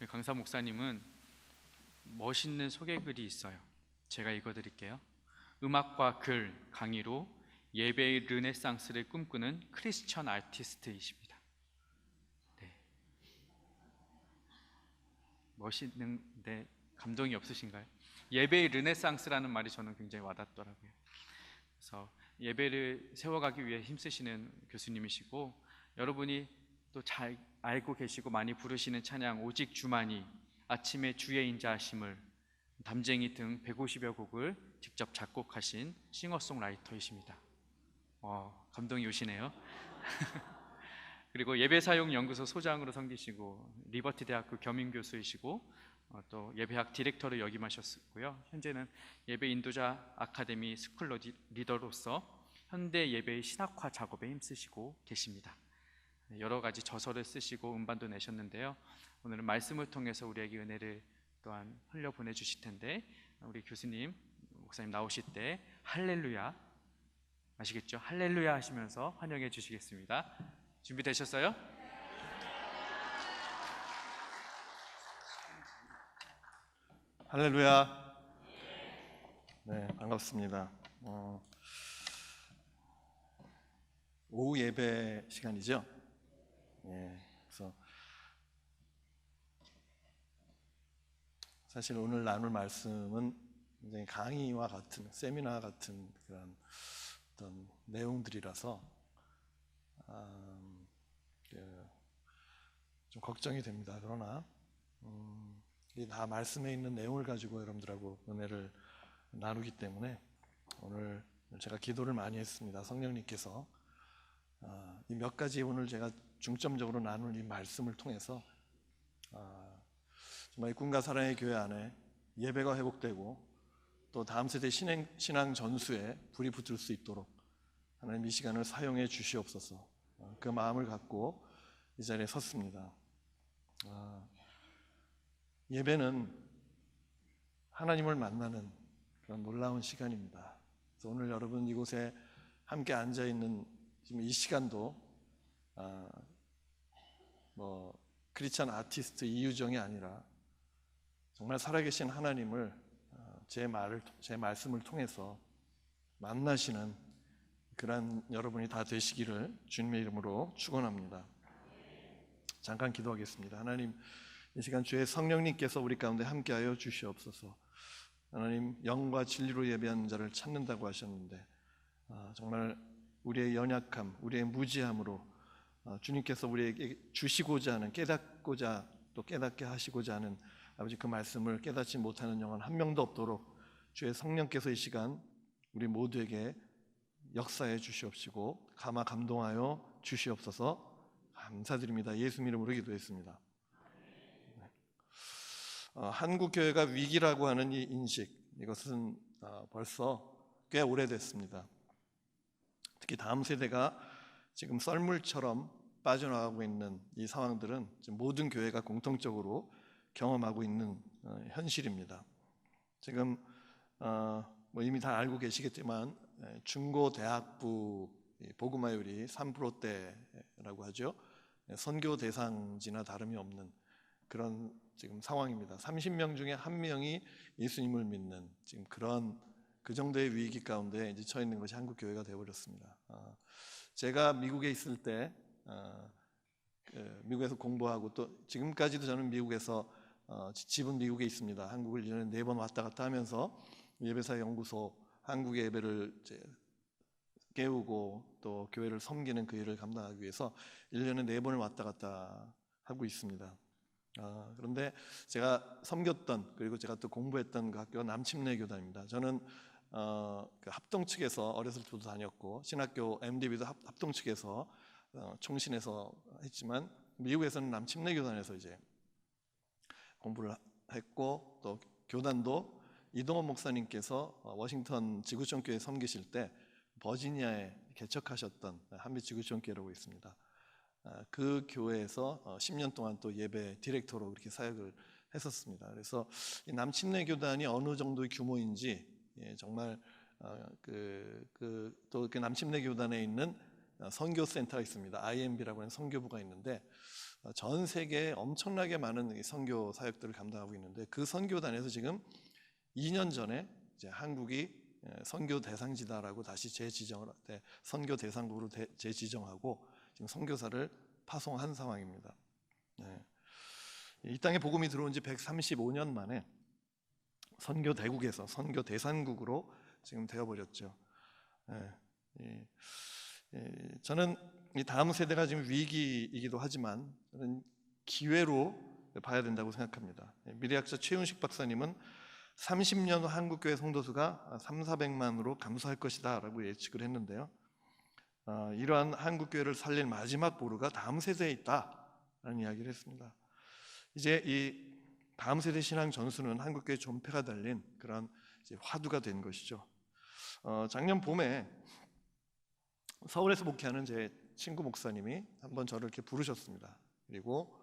우리 강사 목사님은 멋있는 소개글이 있어요. 제가 읽어드릴게요. 음악과 글, 강의로 예배의 르네상스를 꿈꾸는 크리스천 아티스트이십니다. 네. 멋있는데 감동이 없으신가요? 예배의 르네상스라는 말이 저는 굉장히 와닿더라고요. 그래서 예배를 세워가기 위해 힘쓰시는 교수님이시고, 여러분이 또 잘 알고 계시고 많이 부르시는 찬양 오직 주만이, 아침에 주의 인자하심을, 담쟁이 등 150여 곡을 직접 작곡하신 싱어송라이터이십니다. 감동이 오시네요. 그리고 예배사용연구소 소장으로 섬기시고 리버티 대학교 겸임교수이시고 또 예배학 디렉터를 역임하셨고요. 현재는 예배 인도자 아카데미 스쿨 리더로서 현대 예배의 신학화 작업에 힘쓰시고 계십니다. 여러 가지 저서를 쓰시고 음반도 내셨는데요. 오늘은 말씀을 통해서 우리에게 은혜를 또한 흘려 보내주실 텐데, 우리 교수님, 목사님 나오실 때 할렐루야, 아시겠죠? 할렐루야 하시면서 환영해 주시겠습니다. 준비되셨어요? 할렐루야. 네, 반갑습니다. 오후 예배 시간이죠. 그래서 사실 오늘 나눌 말씀은 굉장히 강의와 같은, 세미나 같은 그런 어떤 내용들이라서 좀 걱정이 됩니다. 그러나 이 다 말씀에 있는 내용을 가지고 여러분들하고 은혜를 나누기 때문에 오늘 제가 기도를 많이 했습니다. 성령님께서 이 몇 가지 오늘 제가 중점적으로 나눌 이 말씀을 통해서 정말 꿈과 사랑의 교회 안에 예배가 회복되고 또 다음 세대 신앙 전수에 불이 붙을 수 있도록 하나님 이 시간을 사용해 주시옵소서. 그 마음을 갖고 이 자리에 섰습니다. 예배는 하나님을 만나는 그런 놀라운 시간입니다. 그래서 오늘 여러분 이곳에 함께 앉아 있는 지금 이 시간도 크리스찬 아티스트 이유정이 아니라 정말 살아계신 하나님을 제 말씀을 통해서 만나시는 그런 여러분이 다 되시기를 주님의 이름으로 축원합니다. 잠깐 기도하겠습니다. 하나님, 이 시간 주의 성령님께서 우리 가운데 함께하여 주시옵소서. 하나님, 영과 진리로 예배하는 자를 찾는다고 하셨는데 정말 우리의 연약함, 우리의 무지함으로 주님께서 우리에게 주시고자 하는, 깨닫고자 또 깨닫게 하시고자 하는 아버지 그 말씀을 깨닫지 못하는 영혼 한 명도 없도록 주의 성령께서 이 시간 우리 모두에게 역사해 주시옵시고 감동하여 주시옵소서. 감사드립니다. 예수님 이름으로 기도했습니다. 한국 교회가 위기라고 하는 이 인식, 이것은 벌써 꽤 오래됐습니다. 특히 다음 세대가 지금 썰물처럼 빠져나가고 있는 이 상황들은 지금 모든 교회가 공통적으로 경험하고 있는 현실입니다. 지금 이미 다 알고 계시겠지만 중고대학부 복음화율이 3%대라고 하죠. 선교 대상지나 다름이 없는 그런 지금 상황입니다. 30명 중에 1명이 예수님을 믿는 지금 그런 그 정도의 위기 가운데 이제 처해 있는 것이 한국 교회가 되어버렸습니다. 제가 미국에 있을 때 미국에서 공부하고 또 지금까지도 저는 미국에서 집은 미국에 있습니다. 한국을 1년에 4번 왔다 갔다 하면서 예배사 연구소 한국의 예배를 깨우고 또 교회를 섬기는 그 일을 감당하기 위해서 1년에 4번을 왔다 갔다 하고 있습니다. 그런데 제가 섬겼던 그리고 제가 또 공부했던 그 학교가 남침내 교단입니다. 저는 그 합동 측에서 어렸을 때도 다녔고 신학교 MDB도 합동 측에서 총신해서 했지만 미국에서는 남침내 교단에서 이제 공부를 했고 또 교단도 이동원 목사님께서 워싱턴 지구촌 교회 섬기실 때 버지니아에 개척하셨던 한빛 지구촌 교회라고 있습니다. 그 교회에서 10년 동안 또 예배 디렉터로 그렇게 사역을 했었습니다. 그래서 이 남침내 교단이 어느 정도의 규모인지 정말 또 그 남침내 교단에 있는 선교센터가 있습니다. IMB라고 하는 선교부가 있는데 전 세계에 엄청나게 많은 이 선교 사역들을 감당하고 있는데, 그 선교단에서 지금 2년 전에 이제 한국이 선교 대상지다라고 다시 재지정을 선교 대상국으로 재지정하고 지금 선교사를 파송한 상황입니다. 이 땅에 복음이 들어온 지 135년 만에 선교 대국에서 선교 대상국으로 지금 되어버렸죠. 저는 이 다음 세대가 지금 위기이기도 하지만 저는 기회로 봐야 된다고 생각합니다. 미래학자 최윤식 박사님은 30년 후 한국교회 성도수가 300~400만으로 감소할 것이다 라고 예측을 했는데요, 이러한 한국교회를 살릴 마지막 보루가 다음 세대에 있다라는 이야기를 했습니다. 이제 이 다음 세대 신앙 전수는 한국교회 존폐가 달린 그런 이제 화두가 된 것이죠. 작년 봄에 서울에서 목회하는 제 친구 목사님이 한번 저를 이렇게 부르셨습니다. 그리고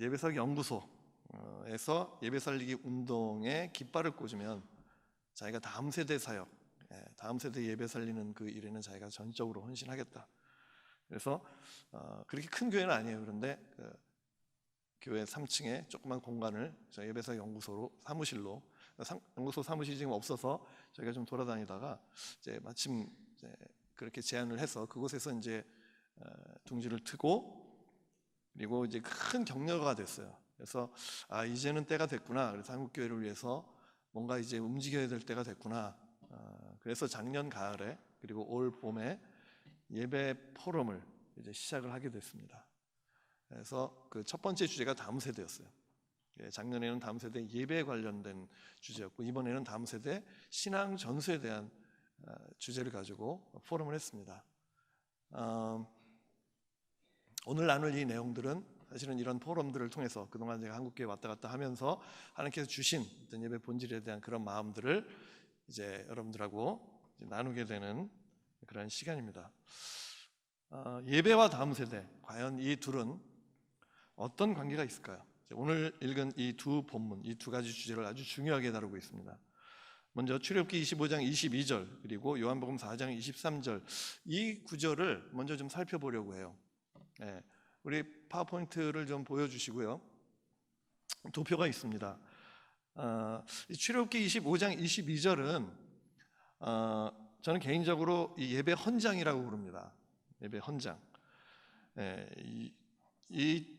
예배설 연구소에서 예배 살리기 운동에 깃발을 꽂으면 자기가 다음 세대 사역, 다음 세대 예배 살리는 그 일에는 자기가 전적으로 헌신하겠다. 그래서 그렇게 큰 교회는 아니에요. 그런데 그 교회 3층에 조그만 공간을 저 예배설 연구소로 사무실로, 연구소 사무실이 지금 없어서 저희가 좀 돌아다니다가 이제 마침 이제 그렇게 제안을 해서 그곳에서 이제 둥지를 트고, 그리고 이제 큰 격려가 됐어요. 그래서 이제는 때가 됐구나. 그래서 한국교회를 위해서 뭔가 이제 움직여야 될 때가 됐구나. 그래서 작년 가을에 그리고 올 봄에 예배 포럼을 이제 시작을 하게 됐습니다. 그래서 그 첫 번째 주제가 다음 세대였어요. 작년에는 다음 세대 예배에 관련된 주제였고, 이번에는 다음 세대 신앙 전수에 대한 주제를 가지고 포럼을 했습니다. 오늘 나눌 이 내용들은 사실은 이런 포럼들을 통해서 그동안 제가 한국교회 왔다 갔다 하면서 하나님께서 주신 어떤 예배 본질에 대한 그런 마음들을 이제 여러분들하고 이제 나누게 되는 그런 시간입니다. 예배와 다음 세대, 과연 이 둘은 어떤 관계가 있을까요? 오늘 읽은 이 두 본문, 이 두 가지 주제를 아주 중요하게 다루고 있습니다. 먼저 출애굽기 25장 22절 그리고 요한복음 4장 23절, 이 구절을 먼저 좀 살펴보려고 해요. 우리 파워포인트를 좀 보여주시고요. 도표가 있습니다. 출애굽기 25장 22절은 저는 개인적으로 이 예배 헌장이라고 부릅니다. 예배 헌장. 이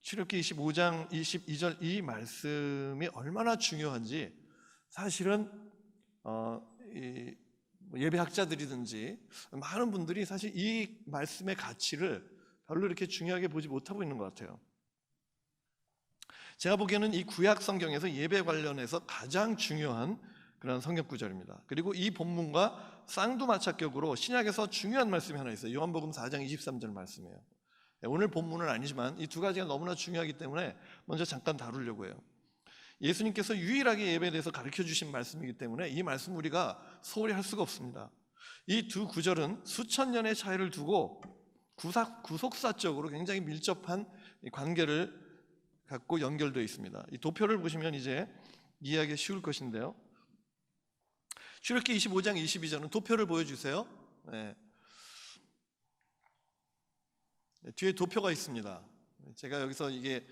출애굽기 25장 22절 이 말씀이 얼마나 중요한지 사실은 예배학자들이든지 많은 분들이 사실 이 말씀의 가치를 별로 이렇게 중요하게 보지 못하고 있는 것 같아요. 제가 보기에는 이 구약 성경에서 예배 관련해서 가장 중요한 그런 성경 구절입니다. 그리고 이 본문과 쌍두마차격으로 신약에서 중요한 말씀이 하나 있어요. 요한복음 4장 23절 말씀이에요. 오늘 본문은 아니지만 이 두 가지가 너무나 중요하기 때문에 먼저 잠깐 다루려고 해요. 예수님께서 유일하게 예배에 대해서 가르쳐 주신 말씀이기 때문에 이 말씀 우리가 소홀히 할 수가 없습니다. 이 두 구절은 수천 년의 차이를 두고 구속사적으로 굉장히 밀접한 관계를 갖고 연결되어 있습니다. 이 도표를 보시면 이제 이해하기 쉬울 것인데요, 출애굽기 25장 22절은 도표를 보여주세요. 뒤에 도표가 있습니다. 제가 여기서 이게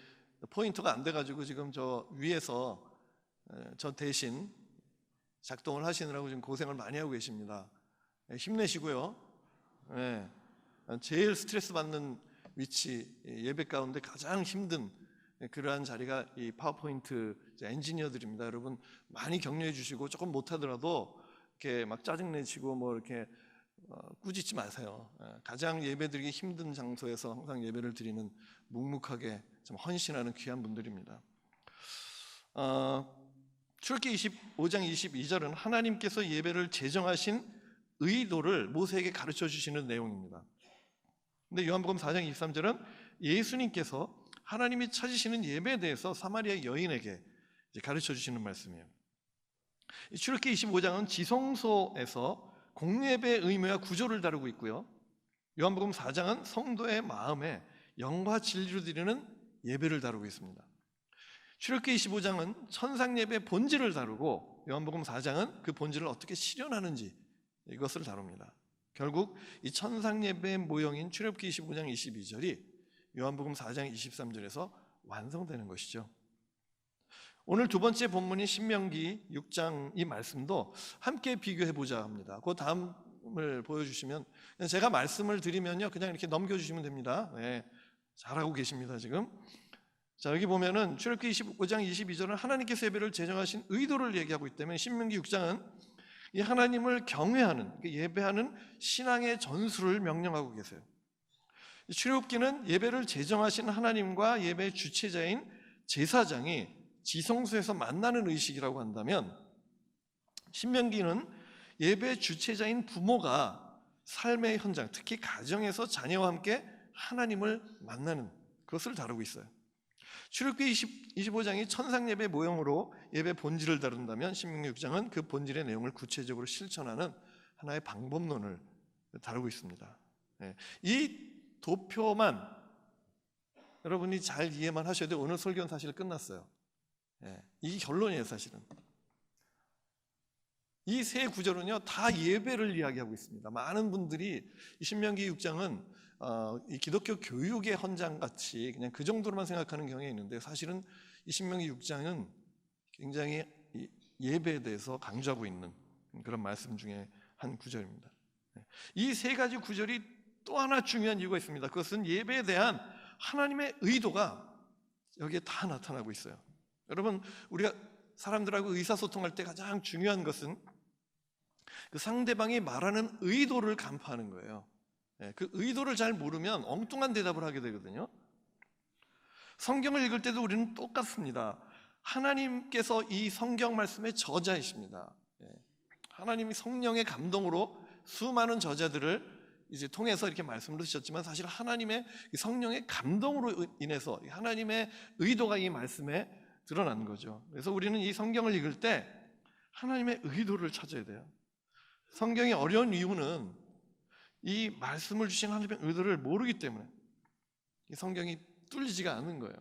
포인터가 안 돼가지고 지금 저 위에서 저 대신 작동을 하시느라고 지금 고생을 많이 하고 계십니다. 힘내시고요. 제일 스트레스 받는 위치, 예배 가운데 가장 힘든 그러한 자리가 이 파워포인트 엔지니어들입니다. 여러분 많이 격려해 주시고, 조금 못하더라도 이렇게 막 짜증내시고 뭐 이렇게 꾸짖지 마세요. 가장 예배드리기 힘든 장소에서 항상 예배를 드리는 묵묵하게 좀 헌신하는 귀한 분들입니다. 출애굽기 25장 22절은 하나님께서 예배를 제정하신 의도를 모세에게 가르쳐 주시는 내용입니다. 근데 요한복음 4장 23절은 예수님께서 하나님이 찾으시는 예배에 대해서 사마리아 여인에게 가르쳐 주시는 말씀이에요. 출애굽기 25장은 지성소에서 공예배의 의미와 구조를 다루고 있고요, 요한복음 4장은 성도의 마음에 영과 진리로 드리는 예배를 다루고 있습니다. 출애굽기 25장은 천상예배의 본질을 다루고 요한복음 4장은 그 본질을 어떻게 실현하는지 이것을 다룹니다. 결국 이 천상 예배의 모형인 출애굽기 25장 22절이 요한복음 4장 23절에서 완성되는 것이죠. 오늘 두 번째 본문인 신명기 6장 이 말씀도 함께 비교해 보자 합니다. 그 다음을 보여주시면, 제가 말씀을 드리면요 그냥 이렇게 넘겨주시면 됩니다. 네, 잘하고 계십니다 지금. 자, 여기 보면은 출애굽기 25장 22절은 하나님께서 예배를 제정하신 의도를 얘기하고 있기 때문에 신명기 6장은 이 하나님을 경외하는, 예배하는 신앙의 전수를 명령하고 계세요. 출애굽기는 예배를 제정하신 하나님과 예배의 주체자인 제사장이 지성소에서 만나는 의식이라고 한다면, 신명기는 예배의 주체자인 부모가 삶의 현장, 특히 가정에서 자녀와 함께 하나님을 만나는 그것을 다루고 있어요. 출애굽기 25장이 천상 예배 모형으로 예배 본질을 다룬다면, 신명기 6장은 그 본질의 내용을 구체적으로 실천하는 하나의 방법론을 다루고 있습니다. 이 도표만 여러분이 잘 이해만 하셔야 돼요. 오늘 설교는 사실 끝났어요. 이 결론이에요. 사실은 이 세 구절은요 다 예배를 이야기하고 있습니다. 많은 분들이 이 신명기 6장은 이 기독교 교육의 헌장같이 그냥 그 정도로만 생각하는 경향이 있는데, 사실은 이 신명기 6장은 굉장히 예배에 대해서 강조하고 있는 그런 말씀 중에 한 구절입니다. 이 세 가지 구절이 또 하나 중요한 이유가 있습니다. 그것은 예배에 대한 하나님의 의도가 여기에 다 나타나고 있어요. 여러분, 우리가 사람들하고 의사소통할 때 가장 중요한 것은 그 상대방이 말하는 의도를 간파하는 거예요. 그 의도를 잘 모르면 엉뚱한 대답을 하게 되거든요. 성경을 읽을 때도 우리는 똑같습니다. 하나님께서 이 성경 말씀의 저자이십니다. 하나님이 성령의 감동으로 수많은 저자들을 이제 통해서 이렇게 말씀을 하셨지만, 사실 하나님의 성령의 감동으로 인해서 하나님의 의도가 이 말씀에 드러난 거죠. 그래서 우리는 이 성경을 읽을 때 하나님의 의도를 찾아야 돼요. 성경이 어려운 이유는 이 말씀을 주신 하나님의 의도를 모르기 때문에 이 성경이 뚫리지가 않는 거예요.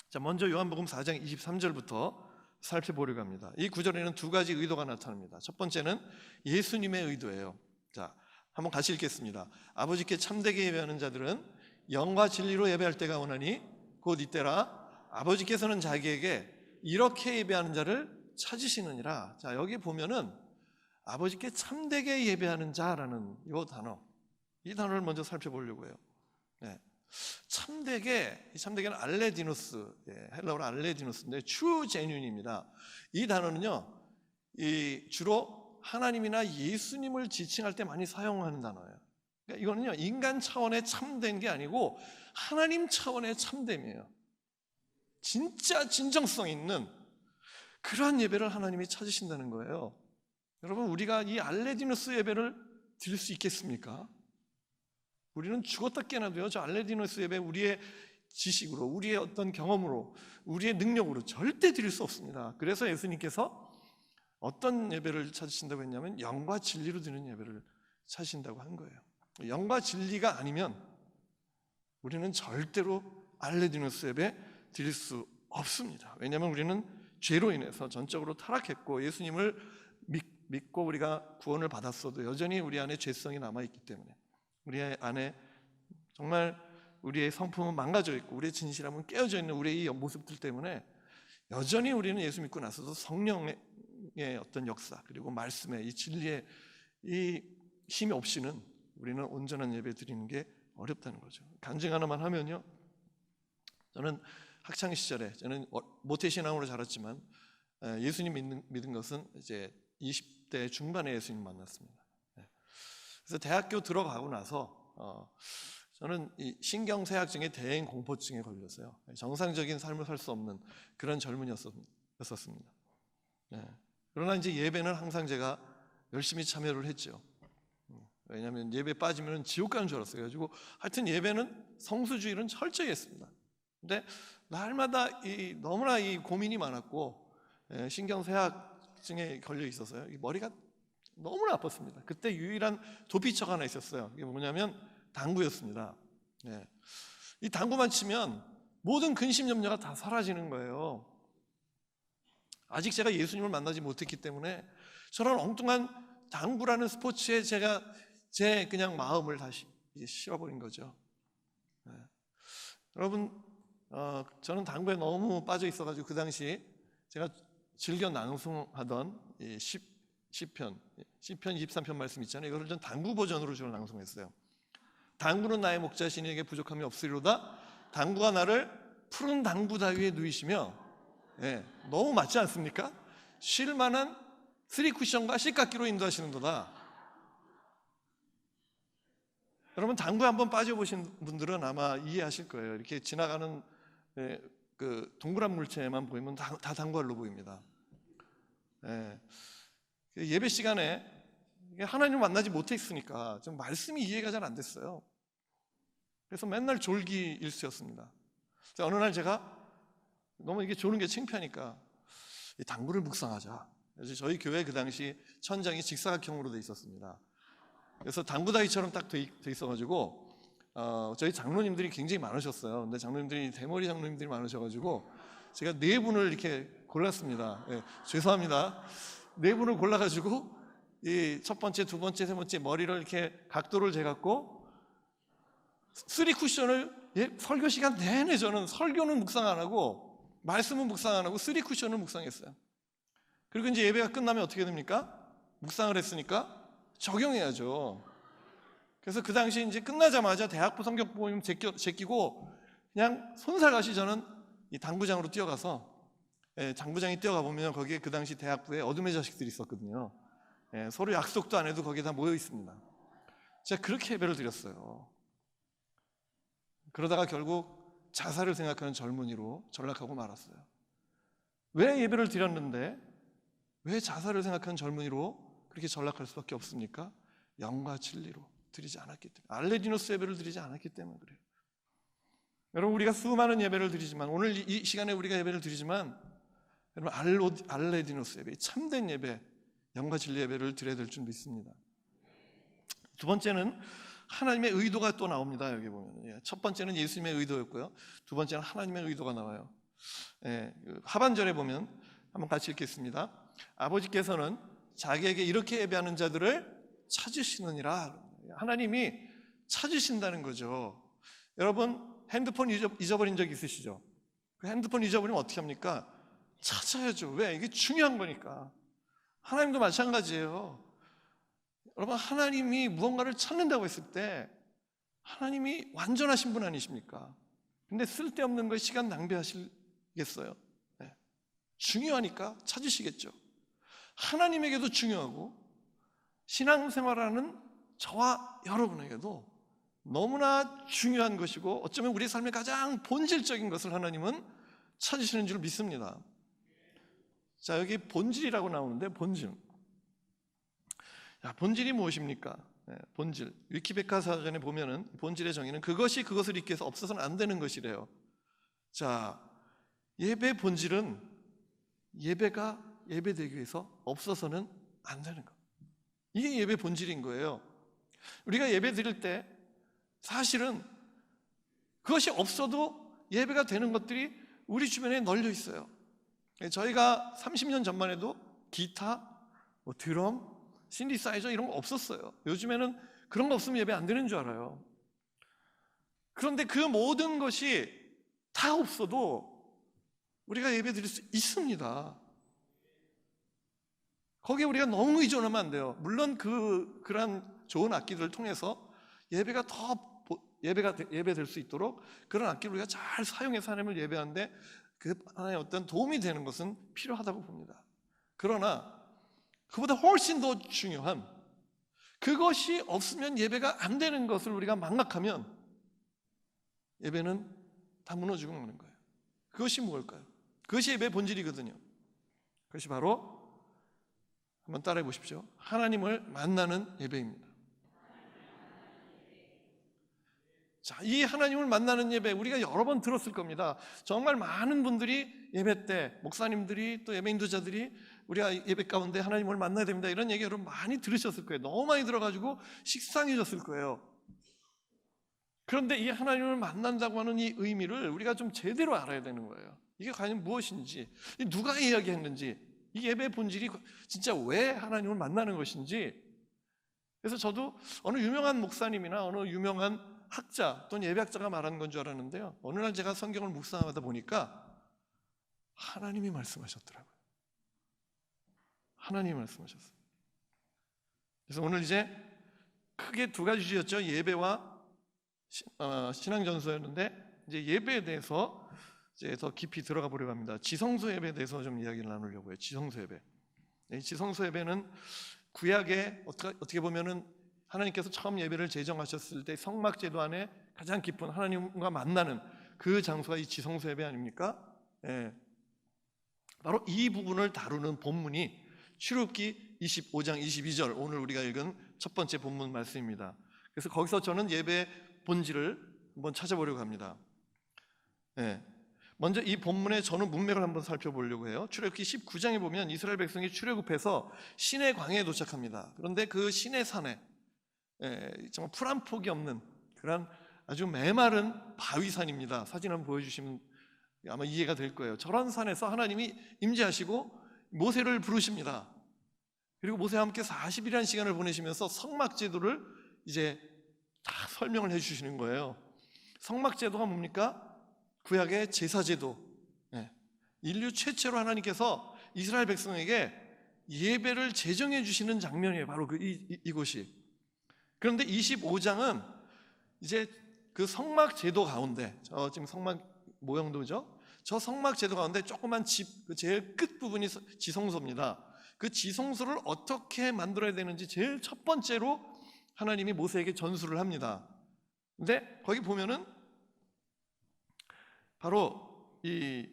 자, 먼저 요한복음 4장 23절부터 살펴보려고 합니다. 이 구절에는 두 가지 의도가 나타납니다. 첫 번째는 예수님의 의도예요. 자, 한번 같이 읽겠습니다. 아버지께 참되게 예배하는 자들은 영과 진리로 예배할 때가 오나니 곧 이때라. 아버지께서는 자기에게 이렇게 예배하는 자를 찾으시느니라. 자, 여기 보면은 아버지께 참되게 예배하는 자라는 이 단어를 먼저 살펴보려고 해요. 참되게, 이 참되게는 알레디누스, 헬라어로 알레디누스인데 true genuine입니다. 이 단어는요, 주로 하나님이나 예수님을 지칭할 때 많이 사용하는 단어예요. 그러니까 이거는요, 인간 차원의 참된 게 아니고 하나님 차원의 참됨이에요. 진짜 진정성 있는 그러한 예배를 하나님이 찾으신다는 거예요. 여러분, 우리가 이 알레디누스 예배를 드릴 수 있겠습니까? 우리는 죽었다 깨어나도요, 저 알레디누스 예배 우리의 지식으로, 우리의 어떤 경험으로, 우리의 능력으로 절대 드릴 수 없습니다. 그래서 예수님께서 어떤 예배를 찾으신다고 했냐면 영과 진리로 드리는 예배를 찾으신다고 한 거예요. 영과 진리가 아니면 우리는 절대로 알레디누스 예배 드릴 수 없습니다. 왜냐하면 우리는 죄로 인해서 전적으로 타락했고, 예수님을 믿고 우리가 구원을 받았어도 여전히 우리 안에 죄성이 남아있기 때문에, 우리 안에 정말 우리의 성품은 망가져 있고 우리의 진실함은 깨어져 있는 우리의 이 모습들 때문에 여전히 우리는 예수 믿고 나서도 성령의 어떤 역사, 그리고 말씀의 이 진리의 이 힘이 없이는 우리는 온전한 예배 드리는 게 어렵다는 거죠. 간증 하나만 하면요, 저는 학창 시절에, 저는 모태신앙으로 자랐지만 예수님 믿은 것은 이제 20대 중반에 예수님 만났습니다. 그래서 대학교 들어가고 나서 저는 이 신경쇠약증의 대행 공포증에 걸렸어요. 정상적인 삶을 살 수 없는 그런 젊은이였었습니다. 그러나 이제 예배는 항상 제가 열심히 참여를 했죠. 왜냐하면 예배 빠지면 지옥 가는 줄 알았어요. 그래가지고 하여튼 예배는 성수주의는 철저히 했습니다. 근데 날마다 너무나 이 고민이 많았고, 신경쇠약증에 걸려 있어서요, 이 머리가 너무나 아팠습니다. 그때 유일한 도피처가 하나 있었어요. 이게 뭐냐면 당구였습니다. 이 당구만 치면 모든 근심 염려가 다 사라지는 거예요. 아직 제가 예수님을 만나지 못했기 때문에 저런 엉뚱한 당구라는 스포츠에 제가 제 그냥 마음을 다시 실어버린 거죠. 네. 여러분, 저는 당구에 너무 빠져 있어가지고 그 당시 제가 즐겨 낭송하던 시편 23편 말씀 있잖아요. 이거를 전 당구 버전으로 주로 낭송했어요. 당구는 나의 목자시니에게 부족함이 없으리로다. 당구가 나를 푸른 당구 다위에 누이시며, 예, 너무 맞지 않습니까? 쉴만한 3쿠션과 C깎기로 인도하시는도다. 여러분, 당구에 한번 빠져보신 분들은 아마 이해하실 거예요. 이렇게 지나가는 그 동그란 물체만 보이면 다 당구알로 보입니다. 예배 시간에 하나님을 만나지 못했으니까 좀 말씀이 이해가 잘 안 됐어요. 그래서 맨날 졸기 일수였습니다. 어느 날 제가 너무 이게 조는 게 창피하니까 이 당구를 묵상하자. 그래서 저희 교회 그 당시 천장이 직사각형으로 돼 있었습니다. 그래서 당구다이처럼 딱 돼 있어가지고 저희 장로님들이 굉장히 많으셨어요. 근데 장로님들이 대머리 장로님들이 많으셔가지고 제가 4분을 이렇게 골랐습니다. 죄송합니다. 4분을 골라가지고 이 첫 번째, 두 번째, 세 번째 머리를 이렇게 각도를 재갖고 3쿠션을 설교 시간 내내 저는 설교는 묵상 안 하고 말씀은 묵상 안 하고 3쿠션을 묵상했어요. 그리고 이제 예배가 끝나면 어떻게 됩니까? 묵상을 했으니까 적용해야죠. 그래서 그 당시 이제 끝나자마자 대학부 성경 모임 제끼고 그냥 손살같이 저는 이 당구장으로 뛰어가서, 당구장에 뛰어가 보면 거기에 그 당시 대학부에 어둠의 자식들이 있었거든요. 서로 약속도 안 해도 거기에 다 모여 있습니다. 제가 그렇게 예배를 드렸어요. 그러다가 결국 자살을 생각하는 젊은이로 전락하고 말았어요. 왜 예배를 드렸는데 왜 자살을 생각하는 젊은이로 그렇게 전락할 수밖에 없습니까? 영과 진리로 드리지 않았기 때문에, 알레디노스 예배를 드리지 않았기 때문에 그래요. 여러분, 우리가 수많은 예배를 드리지만, 오늘 이 시간에 우리가 예배를 드리지만, 여러분 알레디노스 예배, 참된 예배, 영과 진리 예배를 드려야 될 줄 믿습니다. 두 번째는 하나님의 의도가 또 나옵니다. 여기 보면 첫 번째는 예수님의 의도였고요, 두 번째는 하나님의 의도가 나와요. 하반절에 보면 한번 같이 읽겠습니다. 아버지께서는 자기에게 이렇게 예배하는 자들을 찾으시느니라. 하나님이 찾으신다는 거죠. 여러분, 핸드폰 잊어버린 적 있으시죠? 그 핸드폰 잊어버리면 어떻게 합니까? 찾아야죠. 왜? 이게 중요한 거니까. 하나님도 마찬가지예요. 여러분, 하나님이 무언가를 찾는다고 했을 때 하나님이 완전하신 분 아니십니까? 근데 쓸데없는 거 시간 낭비하시겠어요? 네. 중요하니까 찾으시겠죠. 하나님에게도 중요하고 신앙생활하는 저와 여러분에게도 너무나 중요한 것이고 어쩌면 우리 삶의 가장 본질적인 것을 하나님은 찾으시는 줄 믿습니다. 자, 여기 본질이라고 나오는데, 본질. 본질이 무엇입니까? 본질. 위키백과사전에 보면은 본질의 정의는 그것이 그것을 잊기 위해서 없어서는 안 되는 것이래요. 자, 예배의 본질은 예배가 예배되기 위해서 없어서는 안 되는 것. 이게 예배 본질인 거예요. 우리가 예배 드릴 때 사실은 그것이 없어도 예배가 되는 것들이 우리 주변에 널려 있어요. 저희가 30년 전만 해도 기타, 드럼, 신디사이저 이런 거 없었어요. 요즘에는 그런 거 없으면 예배 안 되는 줄 알아요. 그런데 그 모든 것이 다 없어도 우리가 예배 드릴 수 있습니다. 거기에 우리가 너무 의존하면 안 돼요. 물론 그런 좋은 악기들을 통해서 예배가 더 예배될 수 있도록 그런 악기를 우리가 잘 사용해서 하나님을 예배하는데 그 하나의 어떤 도움이 되는 것은 필요하다고 봅니다. 그러나 그보다 훨씬 더 중요한, 그것이 없으면 예배가 안 되는 것을 우리가 망각하면 예배는 다 무너지고 마는 거예요. 그것이 무엇일까요? 그것이 예배의 본질이거든요. 그것이 바로, 한번 따라해 보십시오. 하나님을 만나는 예배입니다. 자, 이 하나님을 만나는 예배 우리가 여러 번 들었을 겁니다. 정말 많은 분들이 예배 때, 목사님들이 또 예배 인도자들이 우리가 예배 가운데 하나님을 만나야 됩니다, 이런 얘기 여러분 많이 들으셨을 거예요. 너무 많이 들어가지고 식상해졌을 거예요. 그런데 이 하나님을 만난다고 하는 이 의미를 우리가 좀 제대로 알아야 되는 거예요. 이게 과연 무엇인지, 누가 이야기했는지, 이 예배의 본질이 진짜 왜 하나님을 만나는 것인지 그래서 저도 어느 유명한 목사님이나 어느 유명한 학자 또는 예배학자가 말한 건 줄 알았는데요, 어느 날 제가 성경을 묵상하다 보니까 하나님이 말씀하셨더라고요. 하나님이 말씀하셨어요. 그래서 오늘 이제 크게 두 가지 주였죠. 예배와 신앙전서였는데, 이제 예배에 대해서 이제 더 깊이 들어가 보려고 합니다. 지성소 예배에 대해서 좀 이야기를 나누려고 해요. 지성소 예배. 이 지성소 예배는 구약에 어떻게 보면은 하나님께서 처음 예배를 제정하셨을 때 성막제도 안에 가장 깊은 하나님과 만나는 그 장소가 이 지성소 예배 아닙니까? 예. 바로 이 부분을 다루는 본문이 출애굽기 25장 22절, 오늘 우리가 읽은 첫 번째 본문 말씀입니다. 그래서 거기서 저는 예배의 본질을 한번 찾아보려고 합니다. 예. 먼저 이 본문의 저는 문맥을 한번 살펴보려고 해요. 출애굽기 19장에 보면 이스라엘 백성이 출애굽해서 시내 광야에 도착합니다. 그런데 그 시내 산에 정말 풀 한 폭이 없는 그런 아주 메마른 바위산입니다. 사진 한번 보여주시면 아마 이해가 될 거예요. 저런 산에서 하나님이 임재하시고 모세를 부르십니다. 그리고 모세와 함께 40일이라는 시간을 보내시면서 성막제도를 이제 다 설명을 해주시는 거예요. 성막제도가 뭡니까? 구약의 제사제도. 인류 최초로 하나님께서 이스라엘 백성에게 예배를 제정해 주시는 장면이에요. 바로 이곳이. 그런데 25장은 이제 그 성막제도 가운데, 지금 성막 모형도죠. 저 성막제도 가운데 조그만 집, 그 제일 끝 부분이 지성소입니다. 그 지성소를 어떻게 만들어야 되는지 제일 첫 번째로 하나님이 모세에게 전수를 합니다. 근데 거기 보면은 바로 이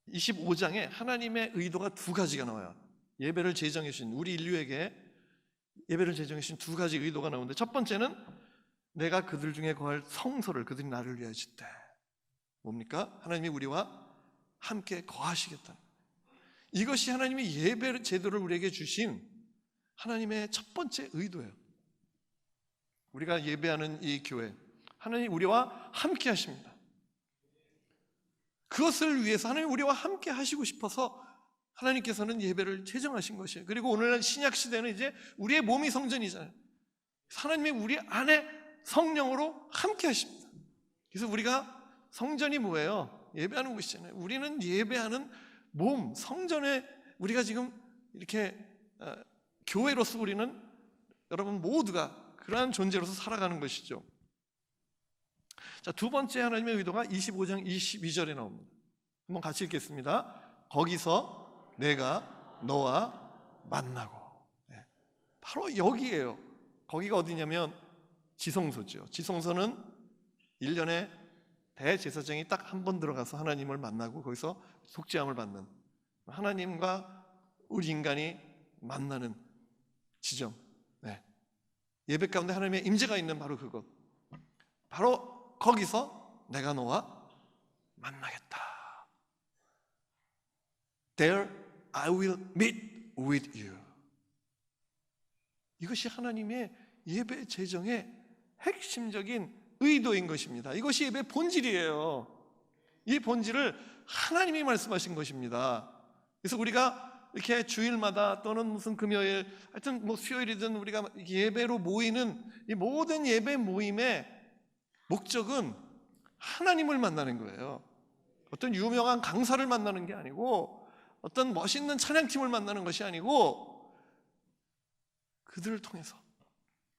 25장에 하나님의 의도가 두 가지가 나와요. 예배를 제정해 주신, 우리 인류에게 예배를 제정해 주신 두 가지 의도가 나오는데, 첫 번째는 내가 그들 중에 거할 성소를 그들이 나를 위하여 짓되, 뭡니까? 하나님이 우리와 함께 거하시겠다. 이것이 하나님이 예배 제도를 우리에게 주신 하나님의 첫 번째 의도예요. 우리가 예배하는 이 교회, 하나님이 우리와 함께 하십니다. 그것을 위해서 하나님이 우리와 함께 하시고 싶어서 하나님께서는 예배를 제정하신 것이에요. 그리고 오늘날 신약 시대는 이제 우리의 몸이 성전이잖아요. 하나님이 우리 안에 성령으로 함께 하십니다. 그래서 우리가 성전이 뭐예요? 예배하는 곳이잖아요. 우리는 예배하는 몸, 성전에 우리가 지금 이렇게 교회로서 우리는 여러분 모두가 그러한 존재로서 살아가는 것이죠. 자, 두 번째 하나님의 의도가 25장 22절에 나옵니다. 한번 같이 읽겠습니다. 거기서 내가 너와 만나고. 바로 여기예요. 거기가 어디냐면 지성소죠. 지성소는 1년에 대제사장이 딱 한 번 들어가서 하나님을 만나고 거기서 속죄함을 받는, 하나님과 우리 인간이 만나는 지점. 예배 가운데 하나님의 임재가 있는 바로 그곳. 바로 거기서 내가 너와 만나겠다. There I will meet with you. 이것이 하나님의 예배 제정의 핵심적인 의도인 것입니다. 이것이 예배의 본질이에요. 이 본질을 하나님이 말씀하신 것입니다. 그래서 우리가 이렇게 주일마다 또는 무슨 금요일, 하여튼 뭐 수요일이든 우리가 예배로 모이는 이 모든 예배 모임의 목적은 하나님을 만나는 거예요. 어떤 유명한 강사를 만나는 게 아니고, 어떤 멋있는 찬양팀을 만나는 것이 아니고, 그들을 통해서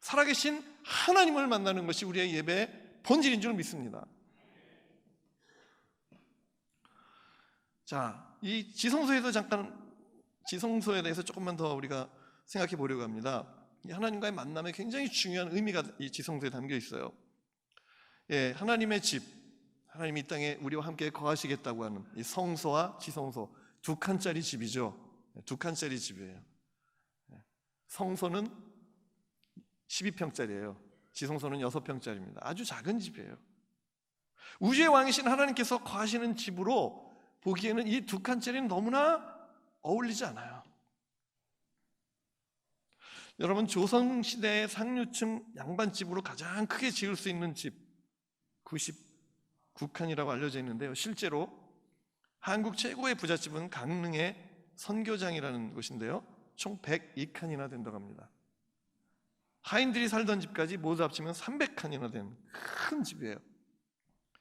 살아계신 하나님을 만나는 것이 우리의 예배의 본질인 줄 믿습니다. 자, 이 지성소에 대해서 조금만 더 우리가 생각해 보려고 합니다. 하나님과의 만남에 굉장히 중요한 의미가 이 지성소에 담겨 있어요. 하나님의 집, 하나님이 이 땅에 우리와 함께 거하시겠다고 하는 이 성소와 지성소, 2칸짜리 집이죠. 2칸짜리 집이에요. 성소는 12평짜리예요. 지성소는 6평짜리입니다. 아주 작은 집이에요. 우주의 왕이신 하나님께서 거하시는 집으로 보기에는 이 2칸짜리는 너무나 어울리지 않아요. 여러분, 조선시대의 상류층 양반집으로 가장 크게 지을 수 있는 집 99칸이라고 알려져 있는데요, 실제로 한국 최고의 부잣집은 강릉의 선교장이라는 곳인데요, 총 102칸이나 된다고 합니다. 하인들이 살던 집까지 모두 합치면 300칸이나 된 큰 집이에요.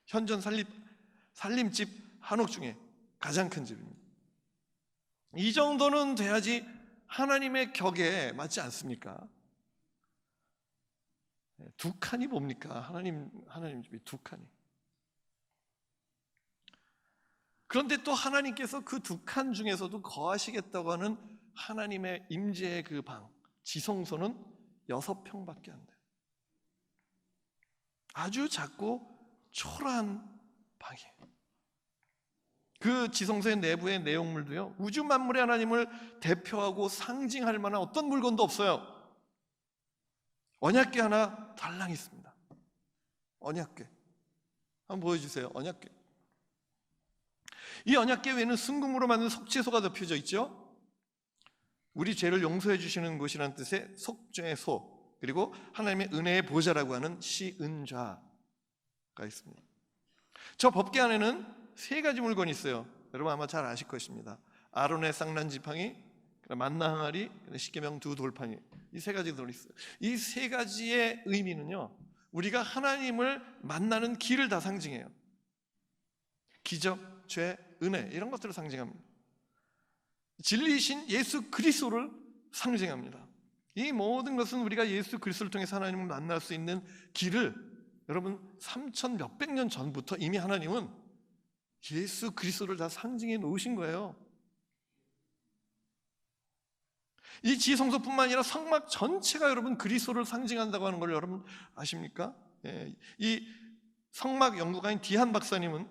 현존 살림집 한옥 중에 가장 큰 집입니다. 이 정도는 돼야지 하나님의 격에 맞지 않습니까? 2칸이 뭡니까? 하나님 집이 2칸이. 그런데 또 하나님께서 그 2칸 중에서도 거하시겠다고 하는 하나님의 임재의 그 방, 지성소는 6평밖에 안 돼요. 아주 작고 초라한 방이에요. 그 지성소의 내부의 내용물도요, 우주 만물의 하나님을 대표하고 상징할 만한 어떤 물건도 없어요. 언약궤 하나 달랑 있습니다. 언약궤 한번 보여주세요. 언약궤. 이 언약궤 외에는 순금으로 만든 속죄소가 덮여져 있죠. 우리 죄를 용서해 주시는 곳이라는 뜻의 속죄소, 그리고 하나님의 은혜의 보좌라고 하는 시은좌가 있습니다. 저 법궤 안에는 3가지 물건이 있어요. 여러분 아마 잘 아실 것입니다. 아론의 쌍난 지팡이, 만나 항아리, 십계명 2 돌판이, 이 3가지 들어있어요. 이 3가지의 의미는요, 우리가 하나님을 만나는 길을 다 상징해요. 기적, 죄, 은혜, 이런 것들을 상징합니다. 진리이신 예수 그리스도를 상징합니다. 이 모든 것은 우리가 예수 그리스도를 통해서 하나님을 만날 수 있는 길을, 여러분 3천 몇백 년 전부터 이미 하나님은 예수 그리스도를 다 상징해 놓으신 거예요. 이 지성소뿐만 아니라 성막 전체가 여러분 그리스도를 상징한다고 하는 걸 여러분 아십니까? 이 성막 연구가인 디한 박사님은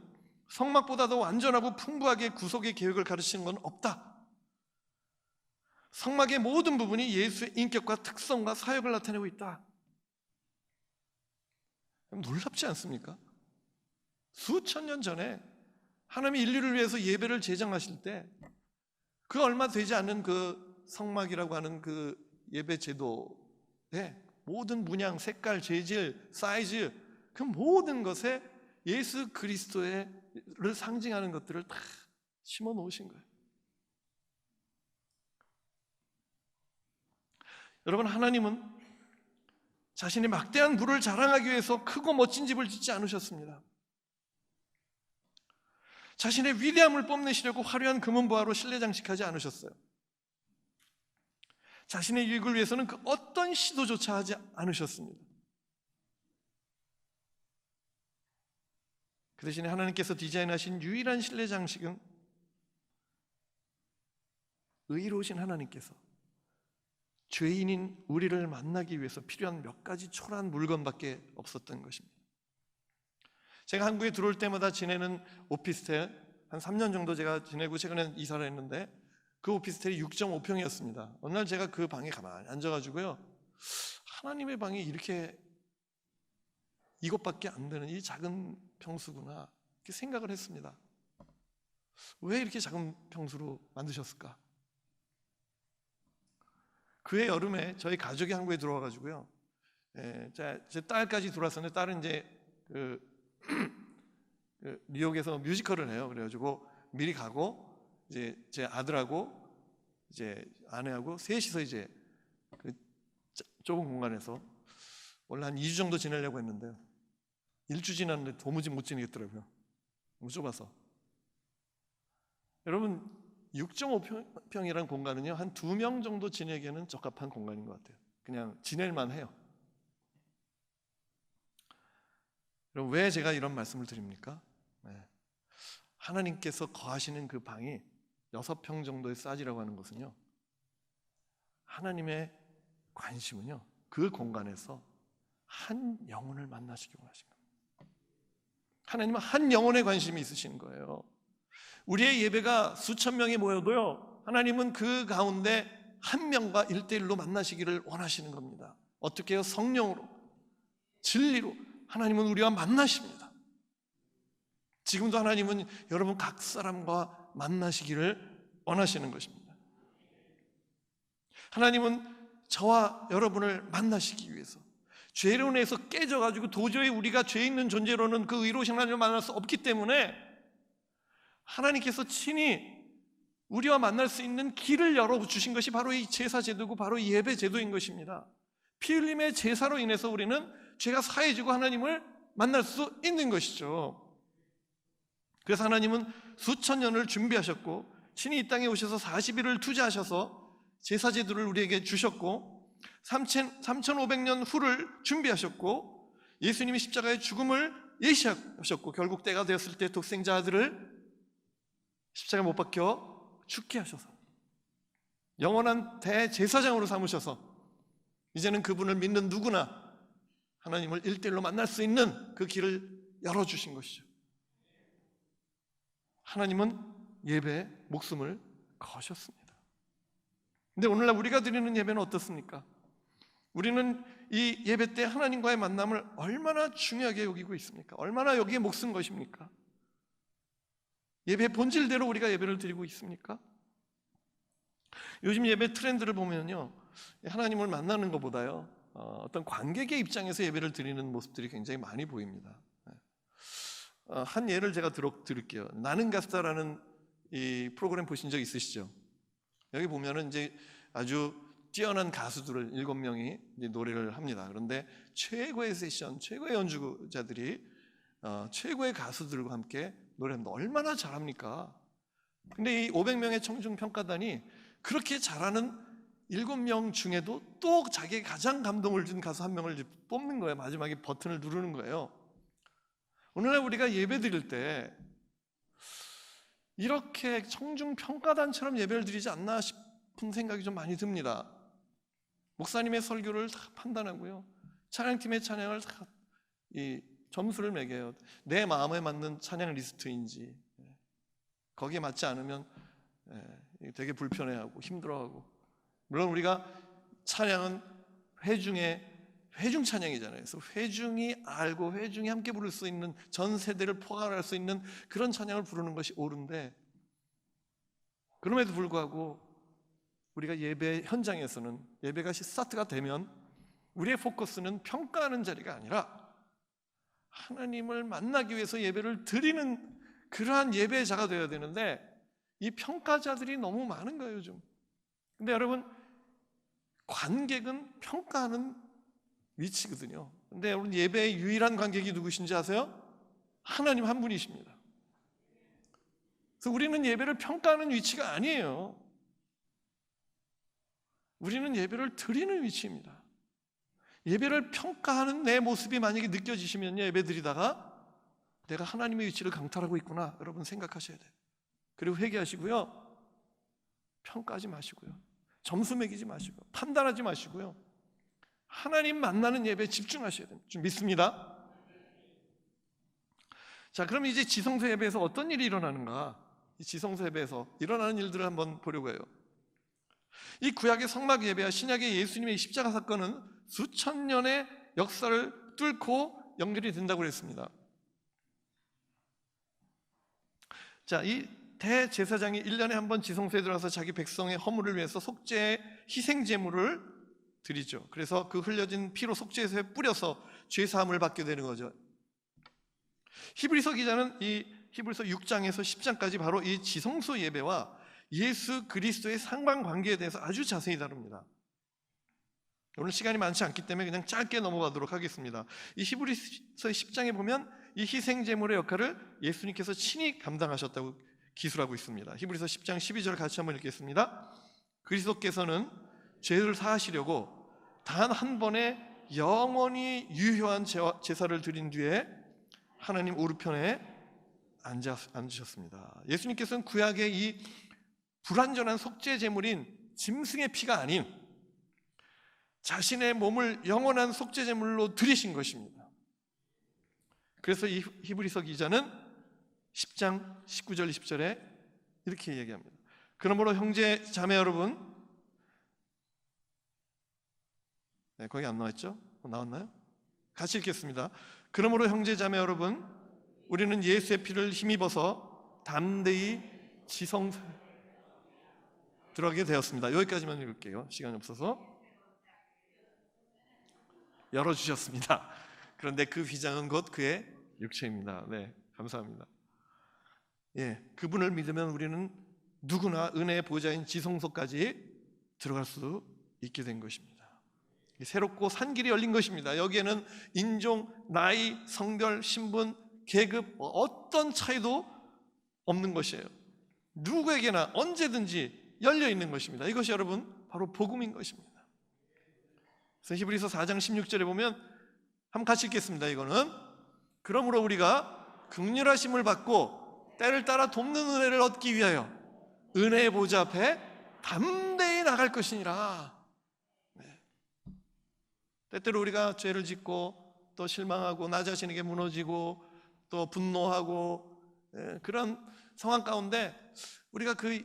성막보다 더 완전하고 풍부하게 구속의 계획을 가르치는 건 없다. 성막의 모든 부분이 예수의 인격과 특성과 사역을 나타내고 있다. 놀랍지 않습니까? 수천 년 전에 하나님이 인류를 위해서 예배를 제정하실 때 그 얼마 되지 않는 그 성막이라고 하는 그 예배 제도의 모든 문양, 색깔, 재질, 사이즈, 그 모든 것에 예수 그리스도를 상징하는 것들을 다 심어 놓으신 거예요. 여러분, 하나님은 자신의 막대한 부를 자랑하기 위해서 크고 멋진 집을 짓지 않으셨습니다. 자신의 위대함을 뽐내시려고 화려한 금은보화로 실내 장식하지 않으셨어요. 자신의 유익을 위해서는 그 어떤 시도조차 하지 않으셨습니다. 그 대신에 하나님께서 디자인하신 유일한 실내 장식은 의로우신 하나님께서 죄인인 우리를 만나기 위해서 필요한 몇 가지 초라한 물건밖에 없었던 것입니다. 제가 한국에 들어올 때마다 지내는 오피스텔, 한 3년 정도 제가 지내고 최근에 이사를 했는데 그 오피스텔이 6.5평이었습니다. 어느 날 제가 그 방에 가만히 앉아가지고요, 하나님의 방이 이렇게 이것밖에 안 되는 이 작은 평수구나, 이렇게 생각을 했습니다. 왜 이렇게 작은 평수로 만드셨을까? 그해 여름에 저희 가족이 한국에 들어와가지고요, 제 딸까지 들어왔었는데, 딸은 이제 뉴욕에서 뮤지컬을 해요. 그래가지고 미리 가고, 이제 제 아들하고 이제 아내하고 셋이서 이제 그 좁은 공간에서 원래 한 2주 정도 지내려고 했는데요, 1주 지났는데 도무지 못 지내겠더라고요. 너무 좁아서. 여러분, 6.5평이라는 공간은요, 한 2명 정도 지내기에는 적합한 공간인 것 같아요. 그냥 지낼만 해요. 그럼 왜 제가 이런 말씀을 드립니까? 하나님께서 거하시는 그 방이 6평 정도의 사이즈라고 하는 것은요, 하나님의 관심은요, 그 공간에서 한 영혼을 만나시기 원하신 겁니다. 하나님은 한 영혼에 관심이 있으신 거예요. 우리의 예배가 수천 명이 모여도요, 하나님은 그 가운데 한 명과 1대1로 만나시기를 원하시는 겁니다. 어떻게 해요? 성령으로, 진리로 하나님은 우리와 만나십니다. 지금도 하나님은 여러분 각 사람과 만나시기를 원하시는 것입니다. 하나님은 저와 여러분을 만나시기 위해서, 죄로 인해서 깨져가지고 도저히 우리가 죄 있는 존재로는 그 의로우신 하나님을 만날 수 없기 때문에 하나님께서 친히 우리와 만날 수 있는 길을 열어주신 것이 바로 이 제사 제도고 바로 이 예배 제도인 것입니다. 피 흘림의 제사로 인해서 우리는 죄가 사해지고 하나님을 만날 수 있는 것이죠. 그래서 하나님은 수천 년을 준비하셨고 친히 이 땅에 오셔서 40일을 투자하셔서 제사 제도를 우리에게 주셨고 3,500년 후를 준비하셨고 예수님이 십자가의 죽음을 예시하셨고 결국 때가 되었을 때 독생자 아들을 십자가에 못 박혀 죽게 하셔서 영원한 대제사장으로 삼으셔서 이제는 그분을 믿는 누구나 하나님을 일대일로 만날 수 있는 그 길을 열어주신 것이죠. 하나님은 예배에 목숨을 거셨습니다. 근데 오늘날 우리가 드리는 예배는 어떻습니까? 우리는 이 예배 때 하나님과의 만남을 얼마나 중요하게 여기고 있습니까? 얼마나 여기에 목숨 것입니까? 예배의 본질대로 우리가 예배를 드리고 있습니까? 요즘 예배 트렌드를 보면요, 하나님을 만나는 것보다요 어떤 관객의 입장에서 예배를 드리는 모습들이 굉장히 많이 보입니다. 한 예를 제가 들을게요. 나는 가수다라는 이 프로그램 보신 적 있으시죠? 여기 보면은 이제 아주 뛰어난 가수들을 7명이 이제 노래를 합니다. 그런데 최고의 세션, 최고의 연주자들이 최고의 가수들과 함께 노래합니다. 얼마나 잘합니까? 근데 이 500명의 청중평가단이 그렇게 잘하는 7명 중에도 또 자기의 가장 감동을 준 가수 한 명을 뽑는 거예요. 마지막에 버튼을 누르는 거예요. 오늘날 우리가 예배 드릴 때 이렇게 청중평가단처럼 예배를 드리지 않나 싶은 생각이 좀 많이 듭니다. 목사님의 설교를 다 판단하고요, 찬양팀의 찬양을 다 이 점수를 매겨요. 내 마음에 맞는 찬양 리스트인지 거기에 맞지 않으면 되게 불편해하고 힘들어하고. 물론 우리가 찬양은 회중 찬양이잖아요. 그래서 회중이 알고 회중이 함께 부를 수 있는, 전 세대를 포괄할 수 있는 그런 찬양을 부르는 것이 옳은데, 그럼에도 불구하고 우리가 예배 현장에서는 예배가 스타트가 되면 우리의 포커스는 평가하는 자리가 아니라 하나님을 만나기 위해서 예배를 드리는 그러한 예배자가 되어야 되는데, 이 평가자들이 너무 많은 거예요 요즘. 근데 여러분, 관객은 평가하는 위치거든요. 근데 여러분, 예배의 유일한 관객이 누구신지 아세요? 하나님 한 분이십니다. 그래서 우리는 예배를 평가하는 위치가 아니에요. 우리는 예배를 드리는 위치입니다. 예배를 평가하는 내 모습이 만약에 느껴지시면요, 예배 드리다가 내가 하나님의 위치를 강탈하고 있구나, 여러분 생각하셔야 돼요. 그리고 회개하시고요, 평가하지 마시고요, 점수 매기지 마시고요, 판단하지 마시고요, 하나님 만나는 예배에 집중하셔야 돼요. 좀 믿습니다. 자, 그럼 이제 지성소 예배에서 어떤 일이 일어나는가? 이 지성소 예배에서 일어나는 일들을 한번 보려고 해요. 이 구약의 성막 예배와 신약의 예수님의 십자가 사건은 수천 년의 역사를 뚫고 연결이 된다고 그랬습니다. 자, 이 대제사장이 1년에 한 번 지성소에 들어가서 자기 백성의 허물을 위해서 속죄의 희생 제물을 드리죠. 그래서 그 흘려진 피로 속죄소에 뿌려서 죄 사함을 받게 되는 거죠. 히브리서 기자는 이 히브리서 6장에서 10장까지 바로 이 지성소 예배와 예수 그리스도의 상관관계에 대해서 아주 자세히 다룹니다. 오늘 시간이 많지 않기 때문에 그냥 짧게 넘어가도록 하겠습니다. 이 히브리서 10장에 보면 이 희생 제물의 역할을 예수님께서 친히 감당하셨다고 기술하고 있습니다. 히브리서 10장 12절 같이 한번 읽겠습니다. 그리스도께서는 죄를 사하시려고 단 한 번에 영원히 유효한 제사를 드린 뒤에 하나님 오른편에 앉으셨습니다. 예수님께서는 구약의 이 불완전한 속죄 제물인 짐승의 피가 아닌 자신의 몸을 영원한 속죄 제물로 드리신 것입니다. 그래서 이 히브리서 기자는 10장 19절 20절에 이렇게 얘기합니다. 그러므로 형제 자매 여러분, 거기 안 나왔죠? 나왔나요? 같이 읽겠습니다. 그러므로 형제 자매 여러분, 우리는 예수의 피를 힘입어서 담대히 지성소에 들어가게 되었습니다. 여기까지만 읽을게요. 시간이 없어서. 열어주셨습니다. 그런데 그 휘장은 곧 그의 육체입니다. 네, 감사합니다. 예, 그분을 믿으면 우리는 누구나 은혜의 보좌인 지성소까지 들어갈 수 있게 된 것입니다. 새롭고 산 길이 열린 것입니다. 여기에는 인종, 나이, 성별, 신분, 계급 어떤 차이도 없는 것이에요. 누구에게나 언제든지 열려 있는 것입니다. 이것이 여러분 바로 복음인 것입니다. 그래서 히브리서 4장 16절에 보면 한번 같이 읽겠습니다. 이거는 그러므로 우리가 긍휼하심을 받고 때를 따라 돕는 은혜를 얻기 위하여 은혜의 보좌 앞에 담대히 나갈 것이니라. 때때로 우리가 죄를 짓고 또 실망하고 나 자신에게 무너지고 또 분노하고 그런 상황 가운데 우리가 그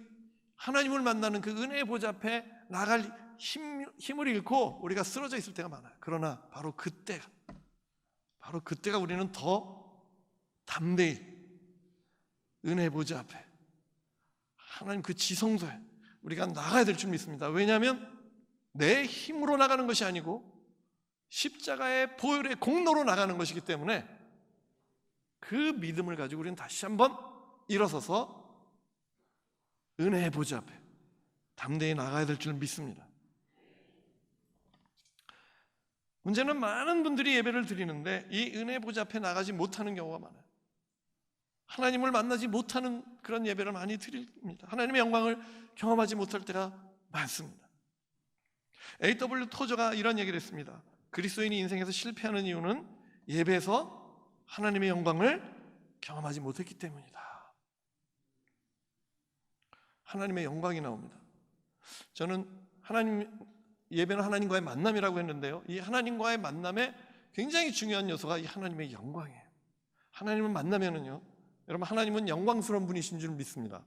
하나님을 만나는 그 은혜의 보좌 앞에 나갈 힘을 잃고 우리가 쓰러져 있을 때가 많아요. 그러나 바로 그때가 우리는 더 담대히 은혜의 보좌 앞에 하나님 그 지성소에 우리가 나가야 될 줄 믿습니다. 왜냐하면 내 힘으로 나가는 것이 아니고 십자가의 보혈의 공로로 나가는 것이기 때문에 그 믿음을 가지고 우리는 다시 한번 일어서서 은혜의 보좌 앞에 담대히 나가야 될 줄 믿습니다. 문제는 많은 분들이 예배를 드리는데 이 은혜의 보좌 앞에 나가지 못하는 경우가 많아요. 하나님을 만나지 못하는 그런 예배를 많이 드립니다. 하나님의 영광을 경험하지 못할 때가 많습니다. A.W. 토저가 이런 얘기를 했습니다. 그리스도인이 인생에서 실패하는 이유는 예배에서 하나님의 영광을 경험하지 못했기 때문이다. 하나님의 영광이 나옵니다. 저는 예배는 하나님과의 만남이라고 했는데요, 이 하나님과의 만남에 굉장히 중요한 요소가 이 하나님의 영광이에요. 하나님을 만나면은요, 여러분, 하나님은 영광스러운 분이신 줄 믿습니다.